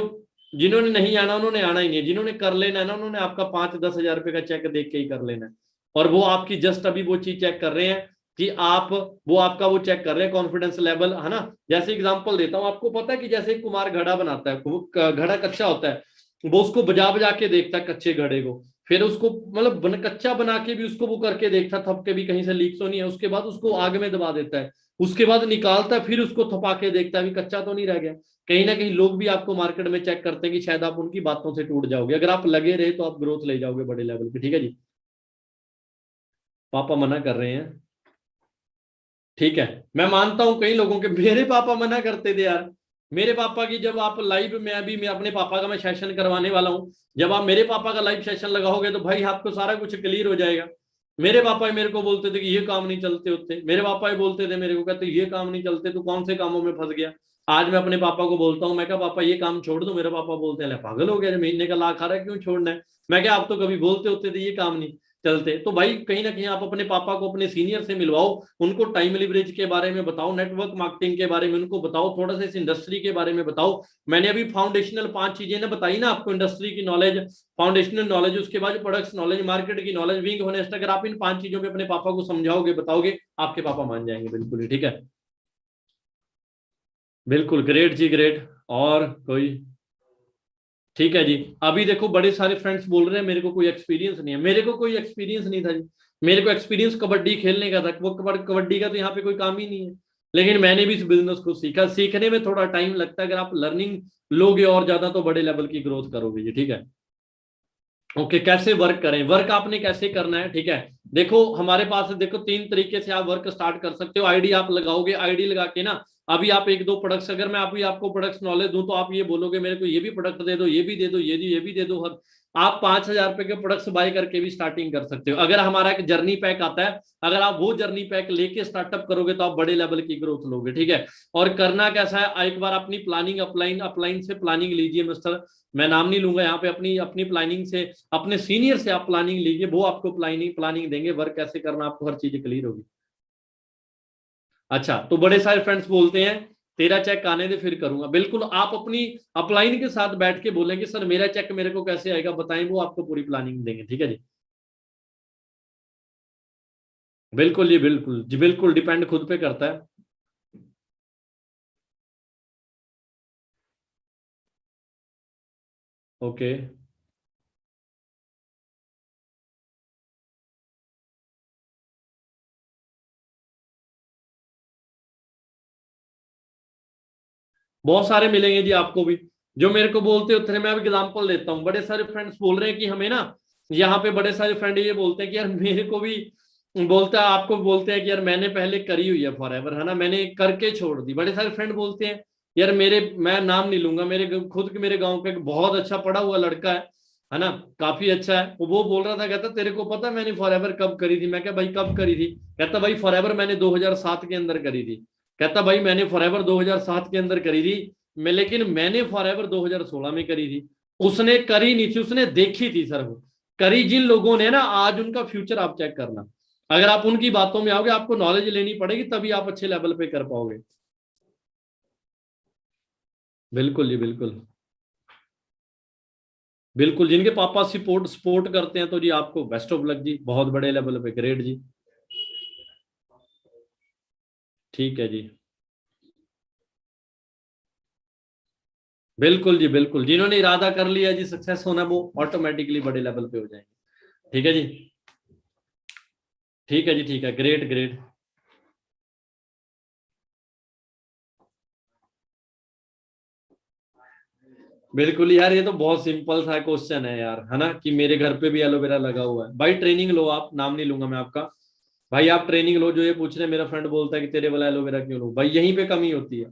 जिन्होंने नहीं आना उन्होंने आना ही नहीं है, जिन्होंने कर लेना है ना उन्होंने आपका 5-10 हजार रुपए का चेक देख के ही कर लेना है। और वो आपकी जस्ट अभी वो चीज चेक कर रहे हैं कि आप, वो आपका वो चेक कर रहे हैं कॉन्फिडेंस लेवल, है ना। जैसे एग्जांपल देता हूँ आपको, पता है कि जैसे कुमार घड़ा बनाता है, वो घड़ा कच्चा होता है, वो उसको बजा बजा के देखता है कच्चे घड़े को, फिर उसको मतलब कच्चा बना के भी उसको वो करके देखता, थप के भी कहीं से लीक तो नहीं है, उसके बाद उसको आग में दबा देता है, उसके बाद निकालता है, फिर उसको थपा के देखता है भी कच्चा तो नहीं रह गया। कहीं ना कहीं लोग भी आपको मार्केट में चेक करते हैं कि शायद आप उनकी बातों से टूट जाओगे, अगर आप लगे रहे तो आप ग्रोथ ले जाओगे बड़े लेवल पे, ठीक है जी। पापा मना कर रहे हैं, ठीक है। मैं मानता हूं कई लोगों के, मेरे पापा मना करते थे यार, मेरे पापा की जब आप लाइव में, अभी मैं अपने पापा का मैं सेशन करवाने वाला हूं, जब आप मेरे पापा का लाइव सेशन लगाओगे तो भाई आपको सारा कुछ क्लियर हो जाएगा। मेरे पापा ही मेरे को बोलते थे कि ये काम नहीं चलते होते, मेरे पापा ही बोलते थे मेरे को, कहते ये काम नहीं चलते, तू कौन से कामों में फंस गया। आज मैं अपने पापा को बोलता हूँ, मैं क्या पापा ये काम छोड़ दो, मेरे पापा बोलते हैं पागल हो गया, महीने का लाख आ रहा है क्यों छोड़ना है। मैं क्या आप तो कभी बोलते होते थे ये काम नहीं चलते। तो भाई कहीं ना कहीं आप अपने पापा को अपने सीनियर से मिलवाओ, उनको टाइम लिवरेज के बारे में बताओ, नेटवर्क मार्केटिंग के बारे में उनको बताओ, थोड़ा सा इस इंडस्ट्री के बारे में बताओ। मैंने अभी फाउंडेशनल 5 चीजें ना बताई ना आपको, इंडस्ट्री की नॉलेज, फाउंडेशनल नॉलेज, उसके बाद प्रोडक्ट्स नॉलेज, मार्केट की नॉलेज, विंग होनेस्ट, अगर आप इन 5 चीजों में अपने पापा को समझाओगे बताओगे, आपके पापा मान जाएंगे बिल्कुल ही, ठीक है। बिल्कुल ग्रेट जी ग्रेट। और कोई, ठीक है जी। अभी देखो बड़े सारे फ्रेंड्स बोल रहे हैं मेरे को कोई एक्सपीरियंस नहीं है, मेरे को कोई एक्सपीरियंस नहीं था जी। मेरे को एक्सपीरियंस कबड्डी खेलने का था, वो कबड्डी का तो यहाँ पे कोई काम ही नहीं है। लेकिन मैंने भी इस बिजनेस को सीखा, सीखने में थोड़ा टाइम लगता है, अगर आप लर्निंग लोगे और ज्यादा तो बड़े लेवल की ग्रोथ करोगे जी, ठीक है। ओके, कैसे वर्क करें, वर्क आपने कैसे करना है, ठीक है। देखो हमारे पास देखो 3 तरीके से आप वर्क स्टार्ट कर सकते हो। आईडी आप लगाओगे, आईडी लगा के ना, अभी आप 1-2 प्रोडक्ट्स, अगर मैं अभी आपको प्रोडक्ट्स नॉलेज दूं तो आप ये बोलोगे मेरे को ये भी प्रोडक्ट दे दो, ये भी दे दो, ये भी दे दो, हर आप 5,000 रुपए के प्रोडक्ट्स बाय करके भी स्टार्टिंग कर सकते हो। अगर हमारा एक जर्नी पैक आता है, अगर आप वो जर्नी पैक लेके स्टार्टअप करोगे तो आप बड़े लेवल की ग्रोथ लोगे, ठीक है। और करना कैसा है, एक बार अपनी प्लानिंग अपलाइन अपलाइन से प्लानिंग लीजिए मिस्टर, मैं नाम नहीं लूंगा यहाँ पे, अपनी अपनी प्लानिंग से, अपने सीनियर से आप प्लानिंग लीजिए, वो आपको प्लानिंग प्लानिंग देंगे, वर्क कैसे करना आपको हर चीज क्लियर होगी। अच्छा, तो बड़े सारे फ्रेंड्स बोलते हैं तेरा चेक आने दे फिर करूंगा, बिल्कुल आप अपनी अपलाइन के साथ बैठ के बोलेंगे सर मेरा चेक मेरे को कैसे आएगा बताएं, वो आपको पूरी प्लानिंग देंगे, ठीक है जी। बिल्कुल जी, बिल्कुल जी, बिल्कुल डिपेंड खुद पे करता है। ओके, बहुत सारे मिलेंगे जी आपको भी, जो मेरे को बोलते होते हैं। मैं अब एग्जांपल देता हूँ, बड़े सारे फ्रेंड्स बोल रहे हैं कि हमें ना, यहाँ पे बड़े सारे फ्रेंड ये बोलते हैं कि यार मेरे को भी, बोलता है आपको बोलते हैं कि यार मैंने पहले करी हुई है फॉरएवर, है ना, मैंने करके छोड़ दी। बड़े सारे फ्रेंड बोलते हैं यार मेरे, मैं नाम नहीं लूंगा, मेरे खुद के मेरे गाँव का एक बहुत अच्छा पढ़ा हुआ लड़का है ना, काफी अच्छा है, वो बोल रहा था, कहता तेरे को पता मैंने फॉरएवर कब करी थी। मैं क्या भाई कब करी थी, कहता भाई फॉरएवर मैंने 2007 के अंदर करी थी। कहता भाई मैंने फॉरएवर 2007 के अंदर करी थी, मैं लेकिन मैंने फॉरएवर 2016 में करी थी। उसने करी नहीं थी, उसने देखी थी सर, वो करी जिन लोगों ने ना, आज उनका फ्यूचर आप चेक करना, अगर आप उनकी बातों में आओगे, आपको नॉलेज लेनी पड़ेगी तभी आप अच्छे लेवल पे कर पाओगे। बिल्कुल जी, बिल्कुल बिल्कुल, जिनके पापा सपोर्ट सपोर्ट करते हैं तो जी आपको बेस्ट ऑफ लक जी, बहुत बड़े लेवल पे, ग्रेट जी। ठीक है जी, बिल्कुल जी, बिल्कुल, जिन्होंने इरादा कर लिया जी सक्सेस होना, वो ऑटोमेटिकली बड़े लेवल पे हो जाएंगे, ठीक है जी। ठीक है जी, ठीक है, ग्रेट ग्रेट। बिल्कुल यार, ये तो बहुत सिंपल सा क्वेश्चन है यार, है ना, कि मेरे घर पे भी एलोवेरा लगा हुआ है। भाई ट्रेनिंग लो आप, नाम नहीं लूंगा मैं आपका। भाई आप ट्रेनिंग लो। जो ये पूछ रहे हैं, मेरा फ्रेंड बोलता है कि तेरे वाला एलोवेरा क्यों लूं, भाई यहीं पे कमी होती है।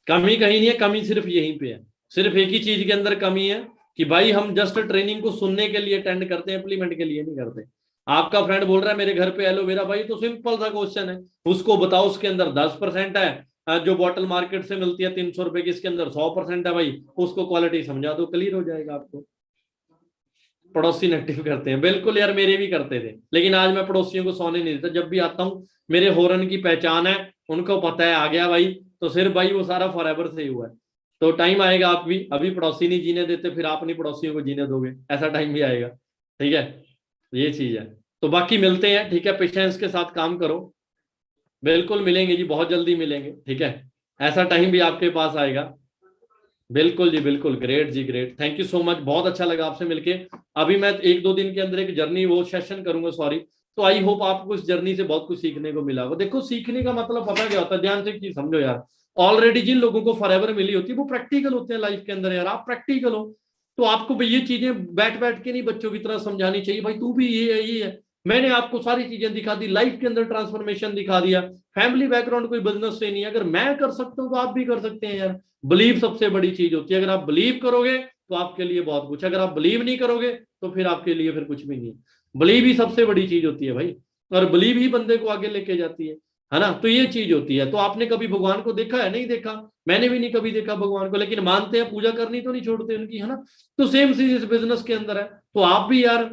कमी कहीं नहीं है, कमी सिर्फ यहीं पे है। सिर्फ एक ही चीज के अंदर कमी है, कि भाई हम जस्ट ट्रेनिंग को सुनने के लिए अटेंड करते हैं, इम्प्लीमेंट के लिए नहीं करते। आपका फ्रेंड बोल रहा है मेरे घर पे एलोवेरा, भाई तो सिंपल सा क्वेश्चन है। उसको बताओ उसके अंदर 10% है, जो बॉटल मार्केट से मिलती है 300 रुपए की, इसके अंदर 100% है भाई। उसको क्वालिटी समझा दो, क्लियर हो जाएगा आपको। पड़ोसी नेगेटिव करते हैं, बिल्कुल यार, मेरे भी करते थे, लेकिन आज मैं पड़ोसियों को सोने नहीं देता। जब भी आता हूँ, मेरे हॉर्न की पहचान है, उनको पता है आ गया भाई, तो सिर्फ भाई वो सारा फॉरएवर से ही हुआ है। तो टाइम आएगा, आप भी, अभी पड़ोसी नहीं जीने देते, फिर आप नहीं पड़ोसियों को जीने दोगे, ऐसा टाइम भी आएगा। ठीक है, ये चीज है। तो बाकी मिलते हैं, ठीक है, पेशेंस के साथ काम करो। बिल्कुल मिलेंगे जी, बहुत जल्दी मिलेंगे, ठीक है। ऐसा टाइम भी आपके पास आएगा। बिल्कुल जी बिल्कुल, ग्रेट जी great, thank you so much, बहुत अच्छा लगा आपसे मिलके। अभी मैं एक दो दिन के अंदर एक जर्नी वो सेशन करूंगा, सॉरी। तो आई होप आपको इस जर्नी से बहुत कुछ सीखने को मिला होगा। देखो सीखने का मतलब पता क्या होता है, ध्यान से एक चीज समझो यार। ऑलरेडी जिन लोगों को फॉरएवर मिली होती है, वो प्रैक्टिकल होते हैं लाइफ के अंदर। यार आप प्रैक्टिकल हो, तो आपको भाई ये चीजें बैठ बैठ के नहीं बच्चों की तरह समझानी चाहिए, भाई तू भी ये है ये है। मैंने आपको सारी चीजें दिखा दी, लाइफ के अंदर ट्रांसफॉर्मेशन दिखा दिया। फैमिली बैकग्राउंड कोई बिजनेस से नहीं है, अगर मैं कर सकता हूँ तो आप भी कर सकते हैं यार। बिलीव सबसे बड़ी चीज होती है, अगर आप बिलीव करोगे तो आपके लिए बहुत कुछ, अगर आप बिलीव नहीं करोगे तो फिर आपके लिए फिर कुछ भी नहीं। बिलीव ही सबसे बड़ी चीज होती है भाई, और बिलीव ही बंदे को आगे लेके जाती है ना। तो ये चीज होती है। तो आपने कभी भगवान को देखा है? नहीं देखा, मैंने भी नहीं कभी देखा भगवान को, लेकिन मानते हैं, पूजा करनी तो नहीं छोड़ते उनकी, है ना। तो सेम चीज इस बिजनेस के अंदर है। तो आप भी यार,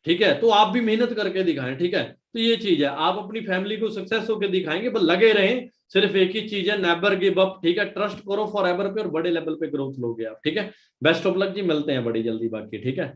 ठीक है, तो आप भी मेहनत करके दिखाएं, ठीक है। तो ये चीज है, आप अपनी फैमिली को सक्सेस होकर दिखाएंगे, बस लगे रहें। सिर्फ एक ही चीज है, नेवर गिव अप, ठीक है, ट्रस्ट करो फॉर एवर पे, और बड़े लेवल पे ग्रोथ लोगे आप, ठीक है। बेस्ट ऑफ लक जी, मिलते हैं बड़ी जल्दी बाकी, ठीक है।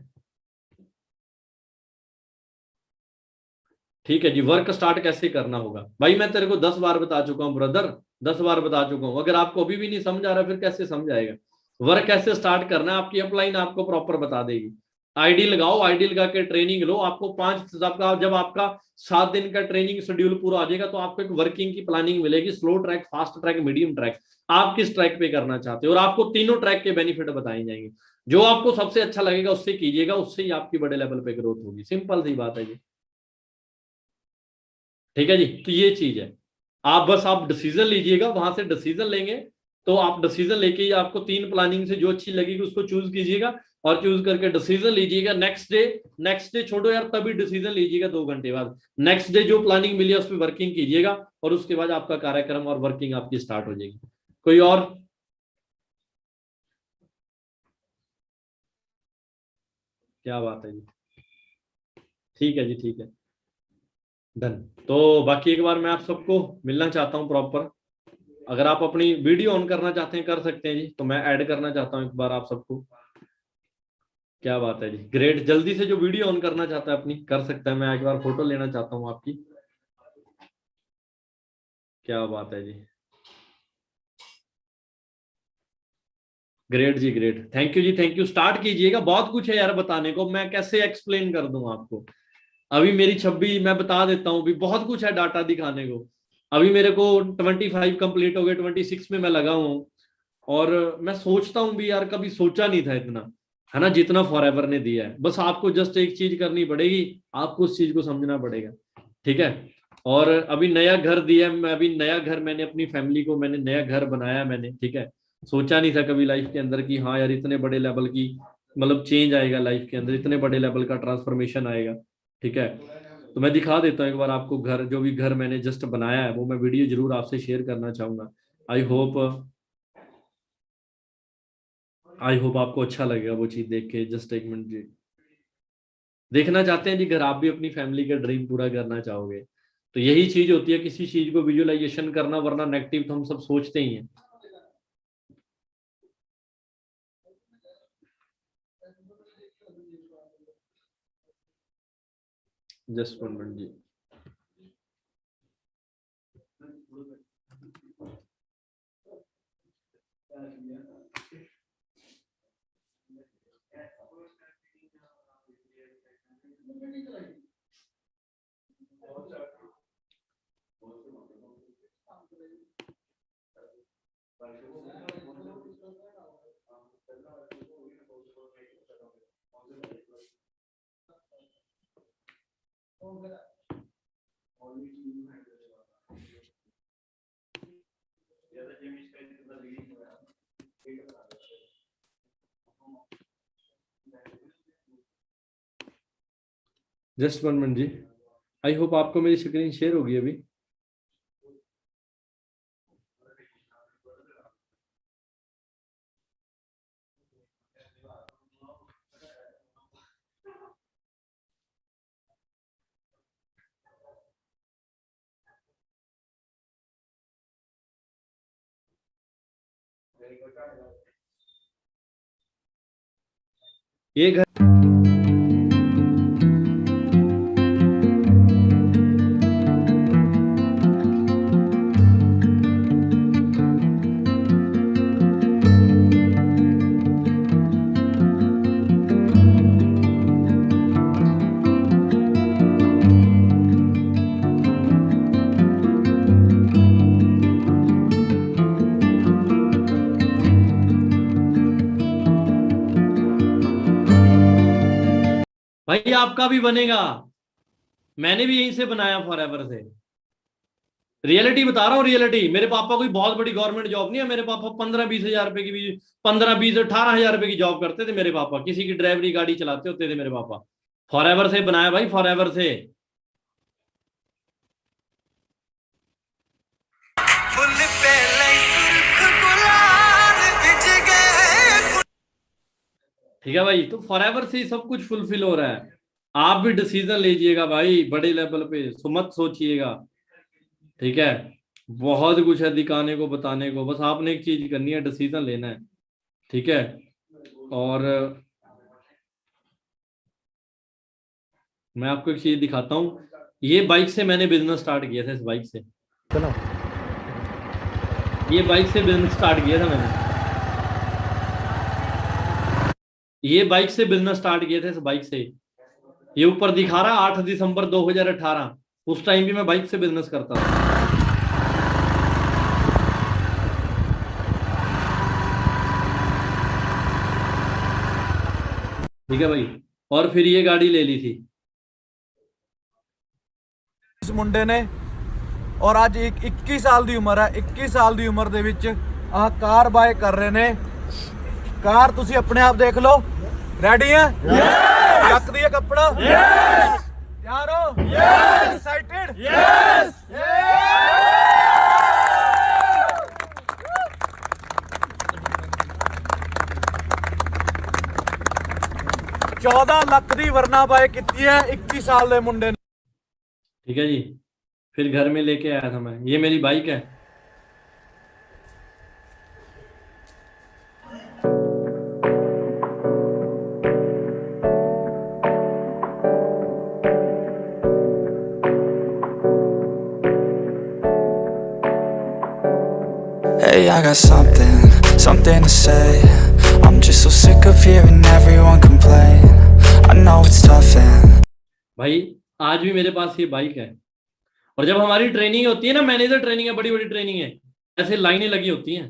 ठीक है जी, वर्क स्टार्ट कैसे करना होगा, भाई मैं तेरे को 10 बार बता चुका हूँ ब्रदर, 10 बार बता चुका हूँ। अगर आपको अभी भी नहीं समझ आ रहा, फिर कैसे समझ आएगा। वर्क कैसे स्टार्ट करना है, आपकी अपलाइन आपको प्रॉपर बता देगी। आईडी लगाओ, आईडी लगा के ट्रेनिंग लो। आपको 5 जब आपका 7 दिन का ट्रेनिंग शेड्यूल पूरा आ जाएगा, तो आपको एक वर्किंग की प्लानिंग मिलेगी, slow track, fast track, medium track. आप किस ट्रैक पे करना चाहते हो, और आपको तीनों ट्रैक के बेनिफिट बताए जाएंगे। जो आपको सबसे अच्छा लगेगा उससे कीजिएगा, उससे ही आपकी बड़े लेवल पे ग्रोथ होगी, सिंपल सी बात है जी। ठीक है जी, तो ये चीज है। आप डिसीजन लीजिएगा, वहां से डिसीजन लेंगे। तो आप डिसीजन लेके ही, आपको 3 प्लानिंग से जो अच्छी लगेगी उसको चूज कीजिएगा, और चूज करके डिसीजन लीजिएगा। नेक्स्ट डे छोड़ो यार, तभी डिसीजन लीजिएगा 2 घंटे बाद। नेक्स्ट डे जो प्लानिंग मिली है उस पर वर्किंग कीजिएगा, और उसके बाद आपका कार्यक्रम और वर्किंग आपकी स्टार्ट हो जाएगी। कोई और? क्या बात है जी, ठीक है जी, ठीक है, डन। तो बाकी एक बार मैं आप सबको मिलना चाहता हूँ प्रॉपर। अगर आप अपनी वीडियो ऑन करना चाहते हैं कर सकते हैं जी, तो मैं ऐड करना चाहता हूँ एक बार आप सबको। क्या बात है जी, ग्रेट, जल्दी से जो वीडियो ऑन करना चाहता है अपनी कर सकता है। मैं एक बार फोटो लेना चाहता हूँ आपकी। क्या बात है जी, ग्रेट जी ग्रेट, थैंक यू जी, थैंक यू। स्टार्ट कीजिएगा, बहुत कुछ है यार बताने को, मैं कैसे एक्सप्लेन कर दूं आपको। अभी मेरी 26, मैं बता देता हूँ, अभी बहुत कुछ है डाटा दिखाने को। अभी मेरे को 25 कंप्लीट हो गए, 26 में मैं लगा हूँ। और मैं सोचता हूँ भी यार, कभी सोचा नहीं था इतना, है ना, जितना फॉरएवर ने दिया है। बस आपको जस्ट एक चीज करनी पड़ेगी, आपको उस चीज को समझना पड़ेगा, ठीक है। और अभी नया घर दिया है, मैं अभी नया घर, मैंने अपनी फैमिली को, मैंने नया घर बनाया मैंने, ठीक है। सोचा नहीं था कभी लाइफ के अंदर कि हाँ यार इतने बड़े लेवल की, मतलब चेंज आएगा लाइफ के अंदर, इतने बड़े लेवल का ट्रांसफॉर्मेशन आएगा, ठीक है। तो मैं दिखा देता हूँ एक बार आपको घर, जो भी घर मैंने जस्ट बनाया है वो मैं वीडियो जरूर आपसे शेयर करना चाहूंगा। आई होप आई होप आपको अच्छा लगेगा वो चीज देख के। जस्ट एक मिनट जी, देखना चाहते हैं जी घर, आप भी अपनी फैमिली का ड्रीम पूरा करना चाहोगे, तो यही चीज होती है, किसी चीज को विजुअलाइजेशन करना, वरना नेगेटिव तो हम सब सोचते ही हैं। जस्ट 1 मिनट जी। जस्ट 1 मिनट जी। आई होप आपको मेरी स्क्रीन शेयर होगी अभी। ये घर भाई आपका भी बनेगा, मैंने भी यहीं से बनाया फॉरएवर से। रियलिटी बता रहा हूँ, रियलिटी। मेरे पापा कोई बहुत बड़ी गवर्नमेंट जॉब नहीं है, मेरे पापा 15-20 हजार रुपए की भी, 15-20-18 हजार रुपए की जॉब करते थे मेरे पापा, किसी की ड्राइवरी गाड़ी चलाते होते थे मेरे पापा। फॉरएवर से बनाया भाई, फॉरएवर से। ठीक है भाई, तो फॉरएवर से ही सब कुछ फुलफिल हो रहा है। आप भी डिसीजन लीजिएगा भाई बड़े लेवल पे, मत सोचिएगा, ठीक है। बहुत कुछ है दिखाने को, बताने को, बस आपने एक चीज करनी है, डिसीजन लेना है, ठीक है। और मैं आपको एक चीज दिखाता हूँ, ये बाइक से मैंने बिजनेस स्टार्ट किया था, इस बाइक से। चलो, ये बाइक से बिजनेस स्टार्ट किया था मैंने, ये बाइक से बिजनेस स्टार्ट किया था, इस बाइक से। ये ऊपर दिखा रहा 8 दिसंबर 2018, उस टाइम भी मैं बाइक से बिजनेस करता था। ठीक है भाई, और फिर ये गाड़ी ले ली थी इस मुंडे ने, और आज 21 साल ਦੀ ਉਮਰ ਹੈ। 21 ਸਾਲ ਦੀ ਉਮਰ ਦੇ ਵਿੱਚ ਆਹ ਕਾਰ ਬਾਏ ਕਰ ਰਹੇ ਨੇ। ਕਾਰ ਤੁਸੀਂ ਆਪਣੇ ਆਪ ਦੇਖ ਲਓ। ਰੈਡੀ ਹੈ? ਯੈਸ। ਚੱਕ ਦਈਏ ਕੱਪੜਾ? ਯੈਸ। ਤਿਆਰ ਹੋ? ਯੈਸ। ਐਕਸਾਈਟਿਡ? ਯੈਸ। 14 ਲੱਖ ਦੀ ਵਰਨਾ ਬਾਏ ਕੀਤੀ ਹੈ 21 ਸਾਲ ਦੇ ਮੁੰਡੇ ਨੇ। ठीक है जी, फिर घर में लेके आया था मैं, ये मेरी बाइक है। Hey, I got something to say. I'm just so sick of hearing everyone complain. I know it's tough and भाई आज भी मेरे पास ये बाइक है, और जब हमारी ट्रेनिंग होती है ना, मैनेजर ट्रेनिंग है, बड़ी बड़ी ट्रेनिंग है, ऐसे लाइनें लगी होती हैं।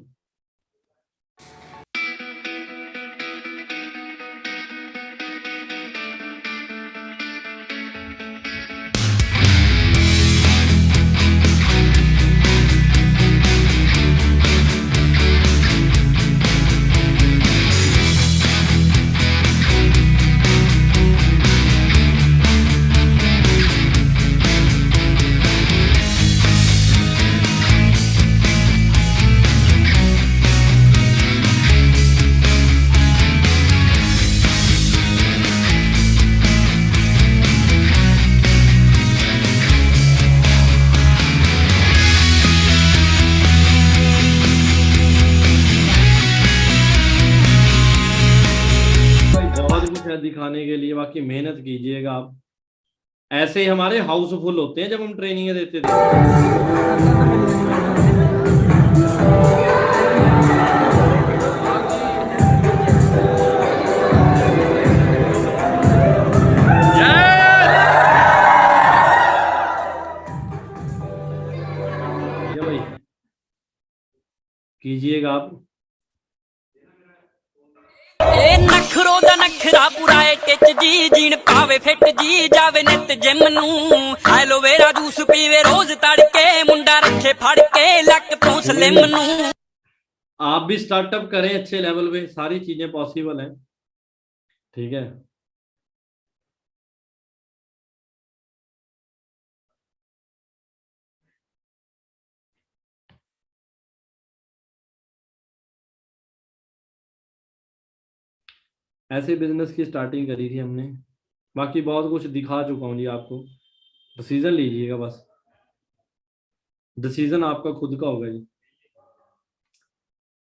दिखाने के लिए, बाकी मेहनत कीजिएगा आप। ऐसे ही हमारे हाउसफुल होते हैं जब हम ट्रेनिंग देते थे। भाई कीजिएगा आप। नखरो दा नखरा पुराए टिच जी, जीन पावे फिट जी, जावे नित जिम नू, एलोवेरा जूस पीवे रोज तड़के, मुंडा रखे फड़ के लक तो स्लिम नू। आप भी स्टार्टअप करें अच्छे लेवल पे, सारी चीजें पॉसिबल हैं, ठीक है। ऐसे बिजनेस की स्टार्टिंग करी थी हमने, बाकी बहुत कुछ दिखा चुका हूँ जी आपको। डिसीजन लीजिएगा बस, डिसीजन आपका खुद का होगा जी।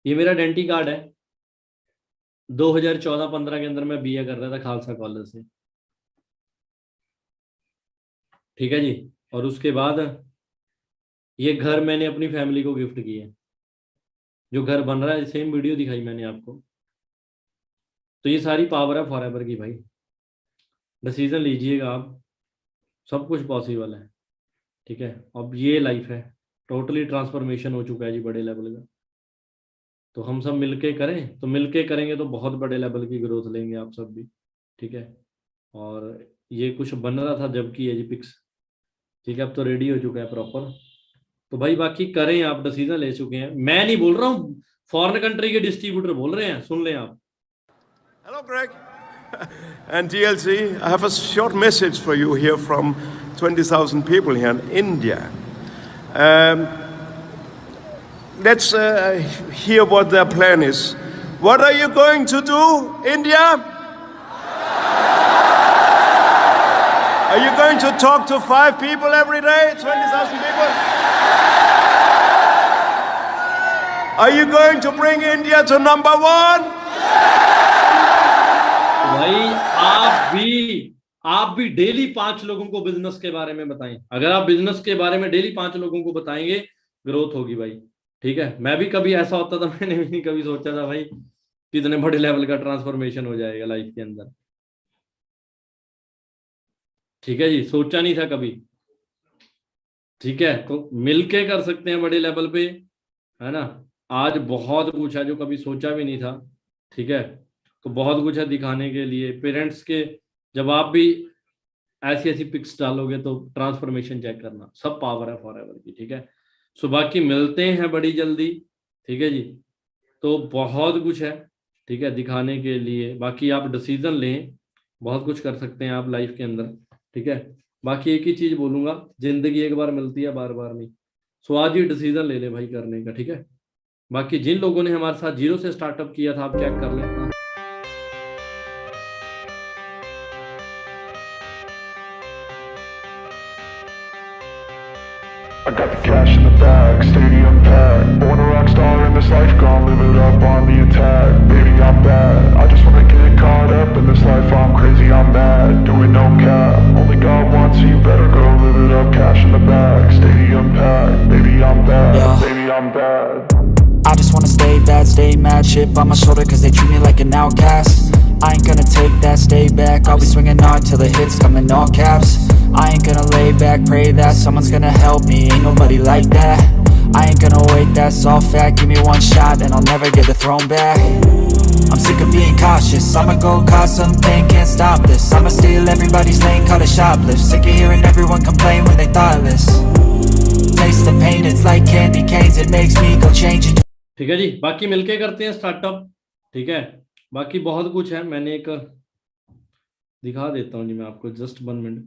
ये मेरा डेंटी कार्ड है, 2014-15 के अंदर मैं बीए कर रहा था खालसा कॉलेज से, ठीक है जी। और उसके बाद ये घर मैंने अपनी फैमिली को गिफ्ट किया, जो घर बन रहा है सेम वीडियो दिखाई मैंने आपको। तो ये सारी पावर है फॉरएवर की भाई, डिसीजन लीजिएगा आप, सब कुछ पॉसिबल है, ठीक है। अब ये लाइफ है, टोटली ट्रांसफॉर्मेशन हो चुका है जी बड़े लेवल का। तो हम सब मिलके करें, तो मिलके करेंगे तो बहुत बड़े लेवल की ग्रोथ लेंगे आप सब भी, ठीक है। और ये कुछ बन रहा था जब की है जी पिक्स, ठीक है, अब तो रेडी हो चुका है प्रॉपर। तो भाई बाकी करें, आप डिसीजन ले चुके हैं, मैं नहीं बोल रहा हूँ, फॉरेन कंट्री के डिस्ट्रीब्यूटर बोल रहे हैं, सुन लें आप। Hello, Greg. And DLC, I have a short message for you here from 20,000 people here in India. Let's hear what their plan is. What are you going to do, India? Are you going to talk to 5 people every day, 20,000 people? Are you going to bring India to number 1? भाई आप भी daily 5 लोगों को business के बारे में बताएं। अगर आप बिजनेस के बारे में डेली 5 लोगों को बताएंगे, ग्रोथ होगी भाई, ठीक है। मैं भी कभी ऐसा होता था, मैंने भी नहीं कभी सोचा था भाई कितने बड़े लेवल का ट्रांसफॉर्मेशन हो जाएगा लाइफ के अंदर, ठीक है जी, सोचा नहीं था कभी, ठीक है। तो मिलके कर सकते हैं बड़े लेवल पे, है ना। आज बहुत कुछ है जो कभी सोचा भी नहीं था, ठीक है। तो बहुत कुछ है दिखाने के लिए पेरेंट्स के, जब आप भी ऐसी ऐसी पिक्स डालोगे तो ट्रांसफॉर्मेशन चेक करना, सब पावर है फॉरएवर की, ठीक है। सो बाकी मिलते हैं बड़ी जल्दी, ठीक है जी। तो बहुत कुछ है, ठीक है, दिखाने के लिए। बाकी आप डिसीजन लें, बहुत कुछ कर सकते हैं आप लाइफ के अंदर, ठीक है। बाकी एक ही चीज बोलूंगा, जिंदगी एक बार मिलती है, बार बार नहीं। सो आज ही डिसीजन ले ले भाई करने का, ठीक है। बाकी जिन लोगों ने हमारे साथ 0 से स्टार्टअप किया था, आप चेक कर लें। I got the cash in the bag, stadium packed. Born a rock star in this life, gonna live it up on the attack. Baby, I'm bad, I just wanna get caught up in this life. I'm crazy, I'm mad, doing no cap. Only God wants you, better go live it up. Cash in the bag, stadium packed. Baby, I'm bad, Yeah. baby, I'm bad. I just wanna stay bad, stay mad. Chip on my shoulder cause they treat me like an outcast. I ain't gonna take that, stay back. I'll be swinging hard till the hits come in all caps. I ain't gonna lay back, pray that someone's gonna help me. Ain't nobody like that. I ain't gonna wait, that's all fact. Give me one shot and I'll never get the throne back. I'm sick of being cautious, I'ma go cause something, can't stop this. I'ma steal everybody's lane, call it shoplift. Sick of hearing everyone complain when they thoughtless. Taste the pain, it's like candy canes. It makes me go change it. ठीक है जी, बाकी मिलके करते हैं startup, ठीक है। बाकी बहुत कुछ है, मैंने एक दिखा देता हूँ जी मैं आपको, जस्ट 1 मिनट।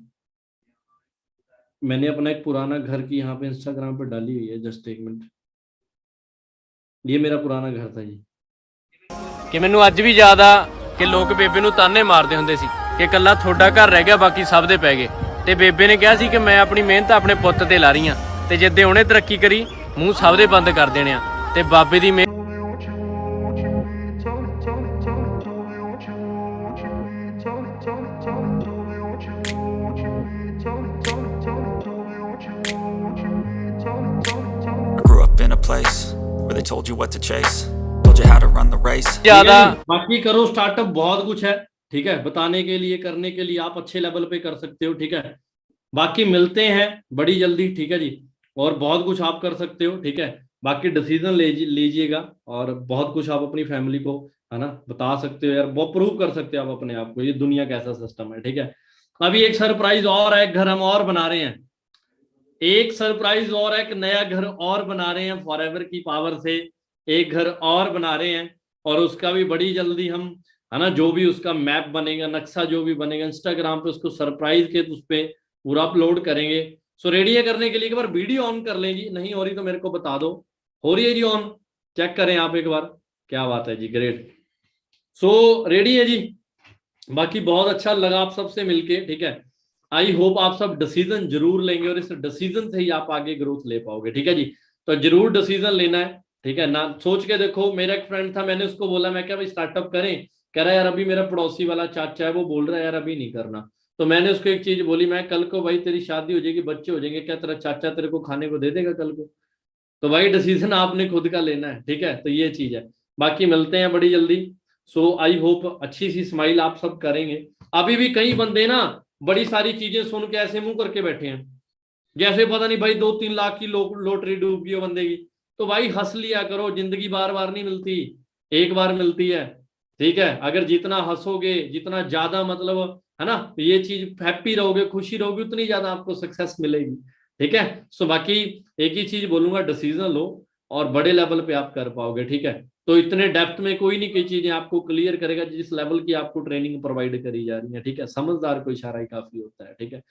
मैंने अपना एक पुराना घर की यहाँ पे इंस्टाग्राम पे डाली हुई है, जस्ट 1 मिनट। ये मेरा पुराना घर था जी। ਕਿ ਮੈਨੂੰ ਅੱਜ ਵੀ ਯਾਦ ਆ ਕਿ ਲੋਕ ਬੇਬੇ ਨੂੰ ਤਾਨੇ ਮਾਰਦੇ ਹੁੰਦੇ ਸੀ ਕਿ ਇਕੱਲਾ ਤੁਹਾਡਾ ਘਰ ਰਹਿ ਗਿਆ, ਬਾਕੀ ਸਭ ਦੇ ਪੈ ਗਏ। ਤੇ ਬੇਬੇ ਨੇ ਕਿਹਾ ਸੀ ਕਿ ਮੈਂ ਆਪਣੀ ਮਿਹਨਤ ਆਪਣੇ ਪੁੱਤ ਤੇ ਲਾ ਰਹੀ ਆ, ਤੇ ਜਿੱਦੇ ਉਹਨੇ ਤਰੱਕੀ ਕਰੀ ਮੂੰਹ ਸਭ ਦੇ ਬੰਦ ਕਰ ਦੇਣੇ ਆ। ਤੇ ਬਾਬੇ ਦੀ I grew up in a place where they told you what to chase, told you how to run the race. ज्यादा बाकी करो स्टार्टअप, बहुत कुछ है, ठीक है, बताने के लिए, करने के लिए। आप अच्छे लेवल पे कर सकते हो, ठीक है। बाकी मिलते हैं बड़ी जल्दी, ठीक है जी। और बहुत कुछ आप कर सकते हो, ठीक है। बाकी डिसीजन लीजिएगा, और बहुत कुछ आप अपनी फैमिली को, है ना, बता सकते हो यार, वो प्रूव कर सकते हो आप अपने आप को, ये दुनिया कैसा सिस्टम है, ठीक है। अभी एक सरप्राइज और है, एक घर हम और बना रहे हैं, एक सरप्राइज और है, एक नया घर और बना रहे हैं फॉरएवर की पावर से, एक घर और बना रहे हैं और उसका भी बड़ी जल्दी हम, है ना, जो भी उसका मैप बनेगा, नक्शा जो भी बनेगा, इंस्टाग्राम पे उसको सरप्राइज के उस पे पूरा अपलोड करेंगे। सो रेडी है करने के लिए? एक बार वीडियो ऑन कर लें जी, नहीं हो रही तो मेरे को बता दो। हो रही है जी ऑन? चेक करें आप एक बार। क्या बात है जी, ग्रेट। सो रेडी है जी। बाकी बहुत अच्छा लगा आप सबसे मिलके, ठीक है। आई होप आप सब डिसीजन जरूर लेंगे और इस डिसीजन से ही आप आगे ग्रोथ ले पाओगे, ठीक है जी। तो जरूर डिसीजन लेना है, ठीक है ना। सोच के देखो, मेरा एक फ्रेंड था, मैंने उसको बोला, मैं क्या भाई स्टार्टअप करें? कह रहा है यार अभी मेरा पड़ोसी वाला चाचा है वो बोल रहा है यार अभी नहीं करना। तो मैंने उसको एक चीज बोली, मैं कल को भाई तेरी शादी हो जाएगी, बच्चे हो जाएंगे, क्या तेरा चाचा तेरे को खाने को दे देगा कल को? तो भाई डिसीजन आपने खुद का लेना है, ठीक है। तो ये चीज है। बाकी मिलते हैं बड़ी जल्दी। सो आई होप अच्छी सी स्माइल आप सब करेंगे। अभी भी कई बंदे ना बड़ी सारी चीजें सुन के ऐसे मुंह करके बैठे हैं, जैसे पता नहीं भाई 2-3 लाख की लॉटरी डूब गई हो बंदे की। तो भाई हंस लिया करो, जिंदगी बार बार नहीं मिलती, एक बार मिलती है, ठीक है। अगर जितना हंसोगे, जितना ज्यादा मतलब, है ना, ये चीज हैप्पी रहोगे, खुशी रहोगे, उतनी ज्यादा आपको सक्सेस मिलेगी, ठीक है। सो बाकी एक ही चीज बोलूंगा, डिसीजन लो और बड़े लेवल पे आप कर पाओगे, ठीक है। तो इतने डेप्थ में कोई नहीं कोई चीजें आपको क्लियर करेगा जिस लेवल की आपको ट्रेनिंग प्रोवाइड करी जा रही है, ठीक है। समझदार को इशारा ही काफी होता है, ठीक है।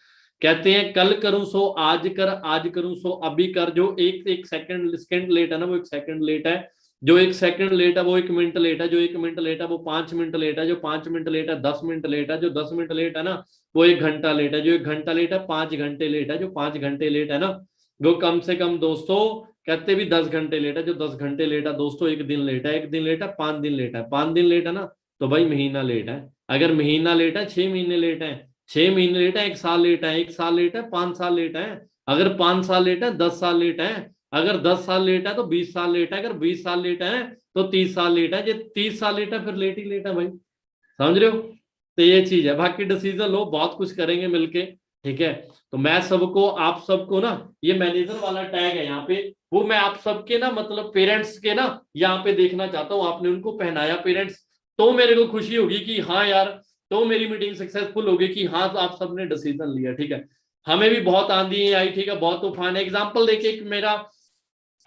कहते हैं कल करूं सो आज कर, आज करूं सो अभी कर। जो एक एक सेकंड लेट है ना, वो 1 सेकंड लेट है। जो 1 सेकंड लेट है वो 1 मिनट लेट है। जो 1 मिनट लेट है वो 5 मिनट लेट है। जो 5 मिनट लेट है 10 मिनट लेट है। जो 10 मिनट लेट है ना वो 1 घंटा लेट है। जो 1 घंटा लेट है 5 घंटे लेट है। जो 5 घंटे लेट है ना वो कम से कम दोस्तों कहते भी 10 घंटे लेट है। जो 10 घंटे लेट है दोस्तों 1 दिन लेट है। 1 दिन लेट है 5 दिन लेट है। 5 दिन लेट है ना तो भाई महीना लेट है। अगर महीना लेट है 6 महीने लेट है। 6 महीने लेट है 1 साल लेट है। 1 साल लेट है 5 साल लेट है। अगर 5 साल लेट है 10 साल लेट है। अगर 10 साल लेट है तो 20 साल लेट है। अगर 20 साल लेट है तो 30 साल लेट है। जो 30 साल लेट है फिर लेट ही लेट है भाई, समझ रहे हो। तो ये चीज है। बाकी डिसीजन लो, बहुत कुछ करेंगे मिलके, ठीक है। तो मैं सबको, आप सबको ना, ये मैनेजर वाला टैग है यहाँ पे, वो मैं आप सबके ना मतलब पेरेंट्स के ना यहाँ पे देखना चाहता हूँ। आपने उनको पहनाया पेरेंट्स, तो मेरे को खुशी होगी कि हाँ यार, तो मेरी मीटिंग सक्सेसफुल होगी कि हाँ तो आप सबने डिसीजन लिया, ठीक है। हमें भी बहुत आंधी आई, ठीक है, बहुत तूफान है। एग्जाम्पल देके एक मेरा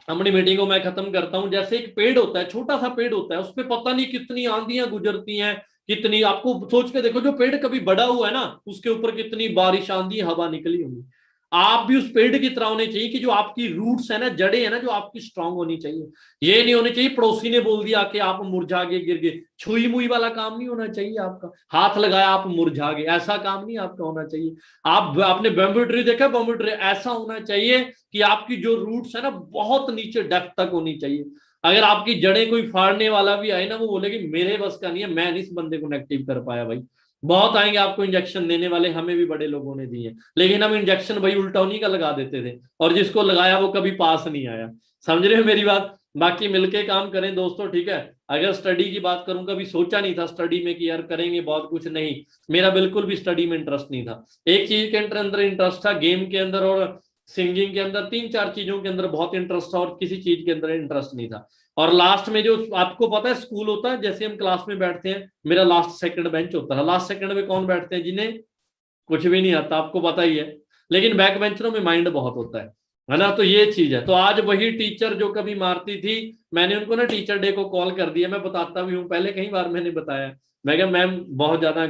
अपनी मीटिंग को मैं खत्म करता हूं। जैसे एक पेड़ होता है, छोटा सा पेड़ होता है, उस पर पता नहीं कितनी आंधियां गुजरती हैं, कितनी, आपको सोच के देखो, जो पेड़ कभी बड़ा हुआ है ना उसके ऊपर कितनी बारिश आंधी हवा निकली होगी। आप भी उस पेड़ की तरह होने चाहिए कि जो आपकी रूट्स है ना, जड़ें है ना, जो आपकी स्ट्रांग होनी चाहिए। ये नहीं होनी चाहिए पड़ोसी ने बोल दिया कि आप मुरझा गए, गिर गए। छुई मुई वाला काम नहीं होना चाहिए आपका। हाथ लगाया आप मुरझा गए, ऐसा काम नहीं आपका होना चाहिए। आपने बैम्बू ट्री देखा? बैम्बू ट्री ऐसा होना चाहिए कि आपकी जो रूट्स है ना बहुत नीचे डेप्थ तक होनी चाहिए। अगर आपकी जड़ें कोई फाड़ने वाला भी आए ना, वो बोले कि मेरे बस का नहीं है, मैं नहीं इस बंदे को नेगेटिव कर पाया। भाई बहुत आएंगे आपको इंजेक्शन देने वाले, हमें भी बड़े लोगों ने दिए, लेकिन हम इंजेक्शन भाई उल्टा उन्हीं का लगा देते थे, और जिसको लगाया वो कभी पास नहीं आया। समझ रहे हो मेरी बात। बाकी मिलके काम करें दोस्तों, ठीक है। अगर स्टडी की बात करूं, कभी सोचा नहीं था स्टडी में कि यार करेंगे बहुत कुछ, नहीं, मेरा बिल्कुल भी स्टडी में इंटरेस्ट नहीं था। एक चीज के अंदर इंटरेस्ट था, गेम के अंदर और सिंगिंग के अंदर, 3-4 चीजों के अंदर बहुत इंटरेस्ट था, और किसी चीज के अंदर इंटरेस्ट नहीं था। और लास्ट में जो आपको पता है स्कूल होता है, जैसे हम क्लास में बैठते हैं, मेरा लास्ट सेकंड बेंच होता है। लास्ट सेकंड में कौन बैठते हैं? जिन्हें कुछ भी नहीं आता, आपको पता ही है। लेकिन बैक बेंचरों में माइंड बहुत होता है ना। तो ये चीज है। तो आज वही टीचर जो कभी मारती थी, मैंने उनको ना टीचर डे को कॉल कर दिया। मैं बताता भी हूँ, पहले कई बार मैंने बताया। मैं क्या मैम बहुत ज्यादा,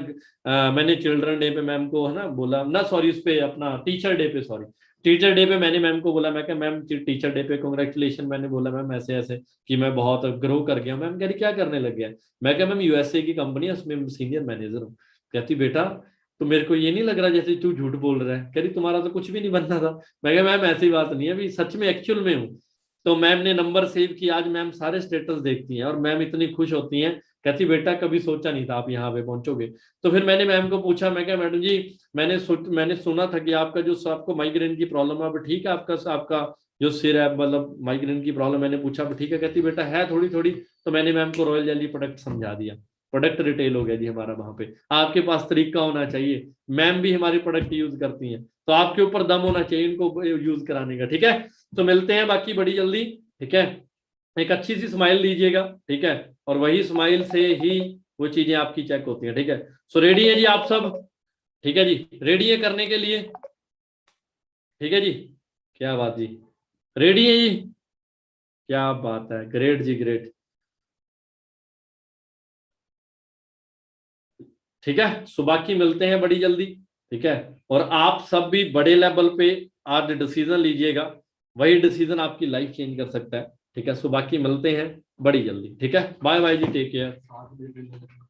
मैंने चिल्ड्रन डे पे मैम को है ना बोला ना, सॉरी उस पे अपना टीचर डे पे, सॉरी टीचर डे पे मैंने मैम को बोला, मैं क्या मैम टीचर डे पे कांग्रेचुलेशन। मैंने बोला मैम ऐसे ऐसे कि मैं बहुत ग्रो कर गया। मैम कह रही क्या करने लग गया? मैं क्या मैम यूएसए की कंपनी है उसमें सीनियर मैनेजर हूँ। कहती बेटा तो मेरे को ये नहीं लग रहा जैसे तू झूठ बोल रहा है। कह रही तुम्हारा तो कुछ भी नहीं बनना था। मैं क्या मैम ऐसी बात नहीं है, अभी सच में एक्चुअल में हूँ। तो मैम ने नंबर सेव किया। आज मैम सारे स्टेटस देखती हैं और मैम इतनी खुश होती हैं। कहती बेटा कभी सोचा नहीं था आप यहाँ पे पहुंचोगे। तो फिर मैंने मैम को पूछा, मैं क्या मैडम जी मैंने सुना था कि आपका जो आपको माइग्रेन की प्रॉब्लम है, अब ठीक है आपका जो सिर है, मतलब माइग्रेन की प्रॉब्लम। मैंने पूछा अब ठीक है? कहती बेटा है थोड़ी थोड़ी। तो मैंने मैम को रॉयल जेली प्रोडक्ट समझा दिया। प्रोडक्ट रिटेल हो गया जी हमारा वहां पे। आपके पास तरीका होना चाहिए, मैम भी हमारी प्रोडक्ट यूज करती हैं, तो आपके ऊपर दम होना चाहिए इनको यूज कराने का, ठीक है। तो मिलते हैं बाकी बड़ी जल्दी, ठीक है। एक अच्छी सी स्माइल दीजिएगा, ठीक है, और वही स्माइल से ही वो चीजें आपकी चेक होती हैं, ठीक है। सो रेडी है जी आप सब? ठीक है जी, रेडी है करने के लिए? ठीक है जी, क्या बात जी, रेडी है जी? क्या बात है, ग्रेट जी ग्रेट। ठीक है, सो बाकी मिलते हैं बड़ी जल्दी। ठीक है, और आप सब भी बड़े लेवल पे आज डिसीजन लीजिएगा, वही डिसीजन आपकी लाइफ चेंज कर सकता है। ठीक है, सो बाकी मिलते हैं बड़ी जल्दी। ठीक है, बाय बाय जी, टेक केयर।